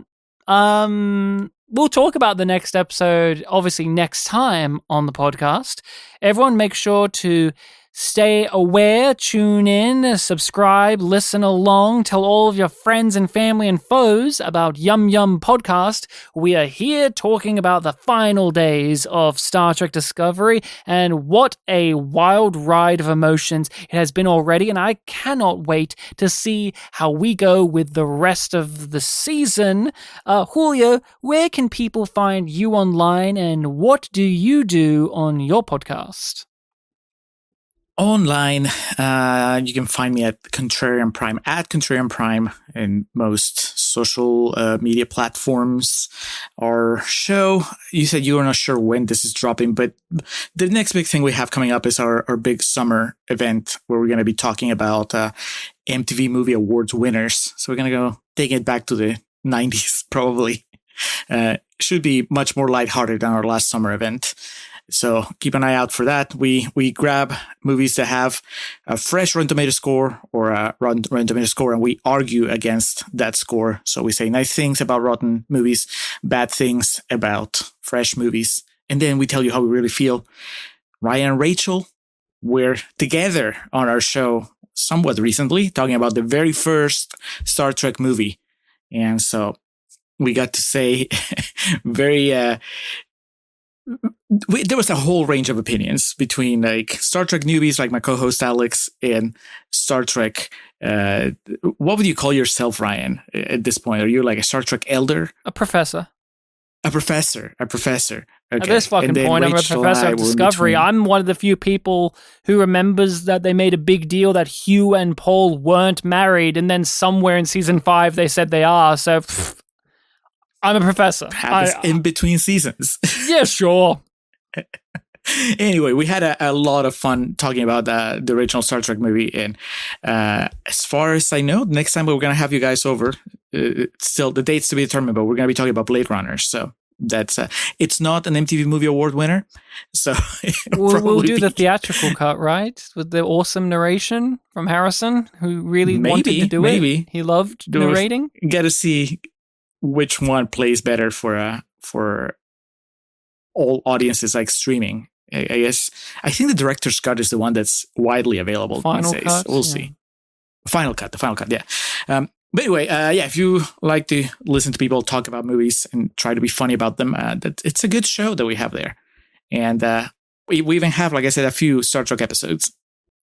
We'll talk about the next episode, obviously, next time on the podcast. Everyone make sure to stay aware, tune in, subscribe, listen along, tell all of your friends and family and foes about Yum Yum Podcast. We are here talking about the final days of Star Trek Discovery, and what a wild ride of emotions it has been already, and I cannot wait to see how we go with the rest of the season. Julio, where can people find you online, and what do you do on your podcast? Online, you can find me at Contrarian Prime, at Contrarian Prime, in most social media platforms. Our show, you said you were not sure when this is dropping, but the next big thing we have coming up is our big summer event where we're going to be talking about MTV Movie Awards winners. So we're going to go taking it back to the 90s, probably. Should be much more lighthearted than our last summer event. So keep an eye out for that. We grab movies that have a fresh Rotten Tomato score or a Rotten Tomato score, and we argue against that score. So we say nice things about rotten movies, bad things about fresh movies, and then we tell you how we really feel. Ryan and Rachel were together on our show somewhat recently, talking about the very first Star Trek movie. And so we got to say very... there was a whole range of opinions between like Star Trek newbies like my co-host Alex and Star Trek. What would you call yourself, Ryan, at this point? Are you like a Star Trek elder? A professor. A professor. Okay. At this fucking point, I'm a Rachel professor and I of were in Discovery. between. I'm one of the few people who remembers that they made a big deal that Hugh and Paul weren't married, and then somewhere in season 5 they said they are. So I'm a professor. Happens in between seasons. Yeah, sure. Anyway, we had a lot of fun talking about the original Star Trek movie. And as far as I know, next time we're going to have you guys over. Still, the date's to be determined, but we're going to be talking about Blade Runner. So that's it's not an MTV Movie Award winner. So we'll do the theatrical cut, right? With the awesome narration from Harrison, who really wanted to do it. He loved narrating. Get to see which one plays better for all audiences, like streaming. I guess I think the director's cut is the one that's widely available Final these days. cut, We'll see. The final cut, yeah. But anyway, if you like to listen to people talk about movies and try to be funny about them, it's a good show that we have there. And we even have, like I said, a few Star Trek episodes.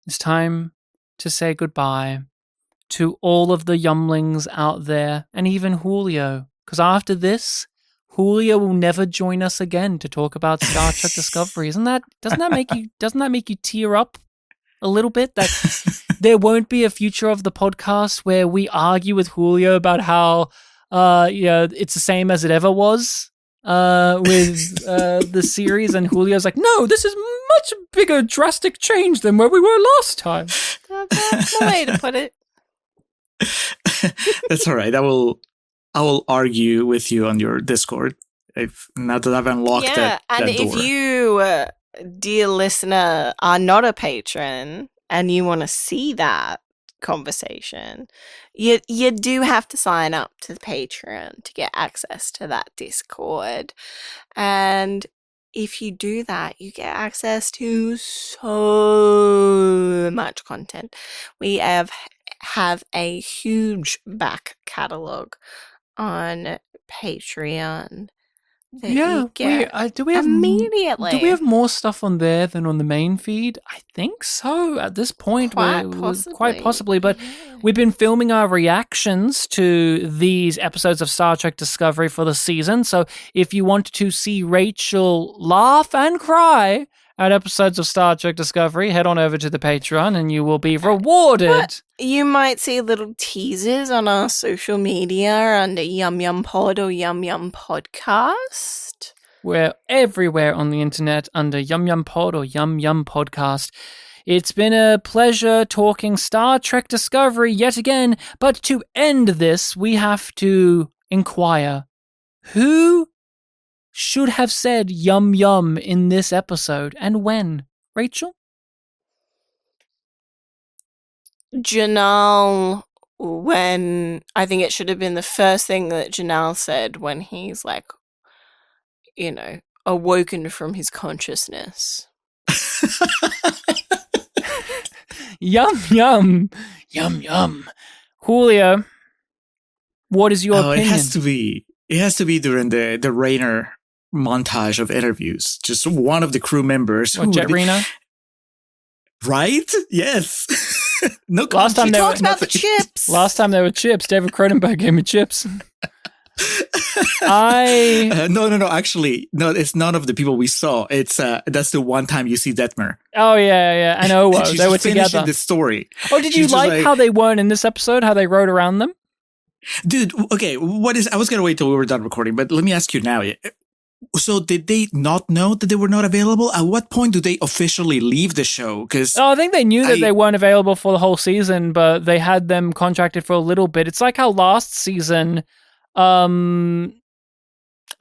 It's time to say goodbye to all of the yumlings out there, and even Julio, because after this, Julio will never join us again to talk about Star Trek Discovery. Doesn't that make you tear up a little bit? That there won't be a future of the podcast where we argue with Julio about how it's the same as it ever was with the series, and Julio's like, no, this is much bigger drastic change than where we were last time. That's the way to put it. That's all right. I will argue with you on your Discord now that I've unlocked that door. And if you, dear listener, are not a patron and you want to see that conversation, you do have to sign up to the Patreon to get access to that Discord. And if you do that, you get access to so much content. We have a huge back catalog on Patreon that you get do we have immediately. Do we have more stuff on there than on the main feed? I think so. At this point, Quite quite possibly. But We've been filming our reactions to these episodes of Star Trek Discovery for the season. So if you want to see Rachel laugh and cry at episodes of Star Trek Discovery, head on over to the Patreon and you will be rewarded. But you might see little teasers on our social media under yumyumpod or yumyumpodcast. We're everywhere on the internet under yumyumpod or yumyumpodcast. It's been a pleasure talking Star Trek Discovery yet again, but to end this, we have to inquire, who should have said yum yum in this episode and when? Rachel? Jinaal, when I think it should have been the first thing that Jinaal said when he's like, you know, awoken from his consciousness. Yum yum. Yum yum. Julio, what is your opinion? It has to be during the Rainer montage of interviews. Just one of the crew members. What, Jet Reno? Right? Yes. No. Last time they Talked about the chips. Last time they were chips. David Cronenberg gave me chips. No. Actually, no. It's none of the people we saw. It's that's the one time you see Detmer. Oh yeah. I know. They were together. The story. Oh, did you like how they weren't in this episode? How they rode around them? Dude, okay. I was gonna wait till we were done recording, but let me ask you now. So did they not know that they were not available? At what point do they officially leave the show? Because I think they knew that they weren't available for the whole season, but they had them contracted for a little bit. It's like how last season, I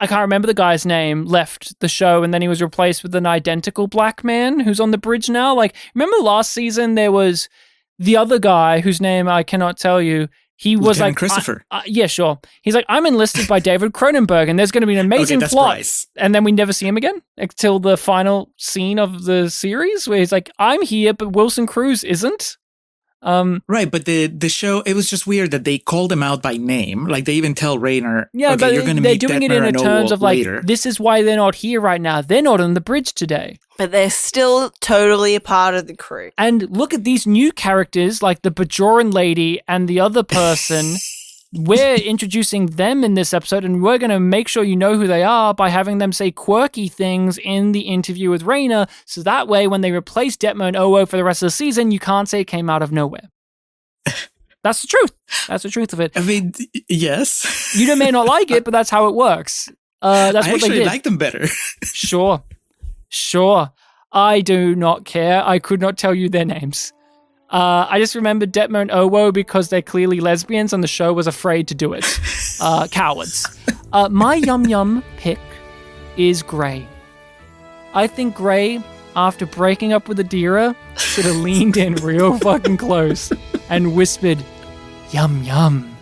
can't remember the guy's name, left the show and then he was replaced with an identical black man who's on the bridge now. Like, remember last season there was the other guy whose name I cannot tell you. He was Lieutenant like, Christopher. Yeah, sure. He's like, I'm enlisted by David Cronenberg, and there's going to be an amazing that's plot. Bryce. And then we never see him again until the final scene of the series, where he's like, I'm here, but Wilson Cruz isn't. Right, but the show, it was just weird that they called him out by name. Like they even tell Rainer, yeah, okay, but you're going to they're meet doing Detmer it in and terms Owo of like, later. this is why they're not here right now. They're not on the bridge today. But they're still totally a part of the crew. And look at these new characters, like the Bajoran lady and the other person. We're introducing them in this episode, and we're going to make sure you know who they are by having them say quirky things in the interview with Rainer, so that way when they replace Detmer and Owo for the rest of the season, you can't say it came out of nowhere. That's the truth. That's the truth of it. I mean, yes. You may not like it, but that's how it works. That's I what they actually did. like them better. Sure. I do not care. I could not tell you their names. I just remembered Detmer and Owo because they're clearly lesbians and the show was afraid to do it. Cowards. My Yum Yum pick is Gray. I think Gray, after breaking up with Adira, should have leaned in real fucking close and whispered, Yum Yum.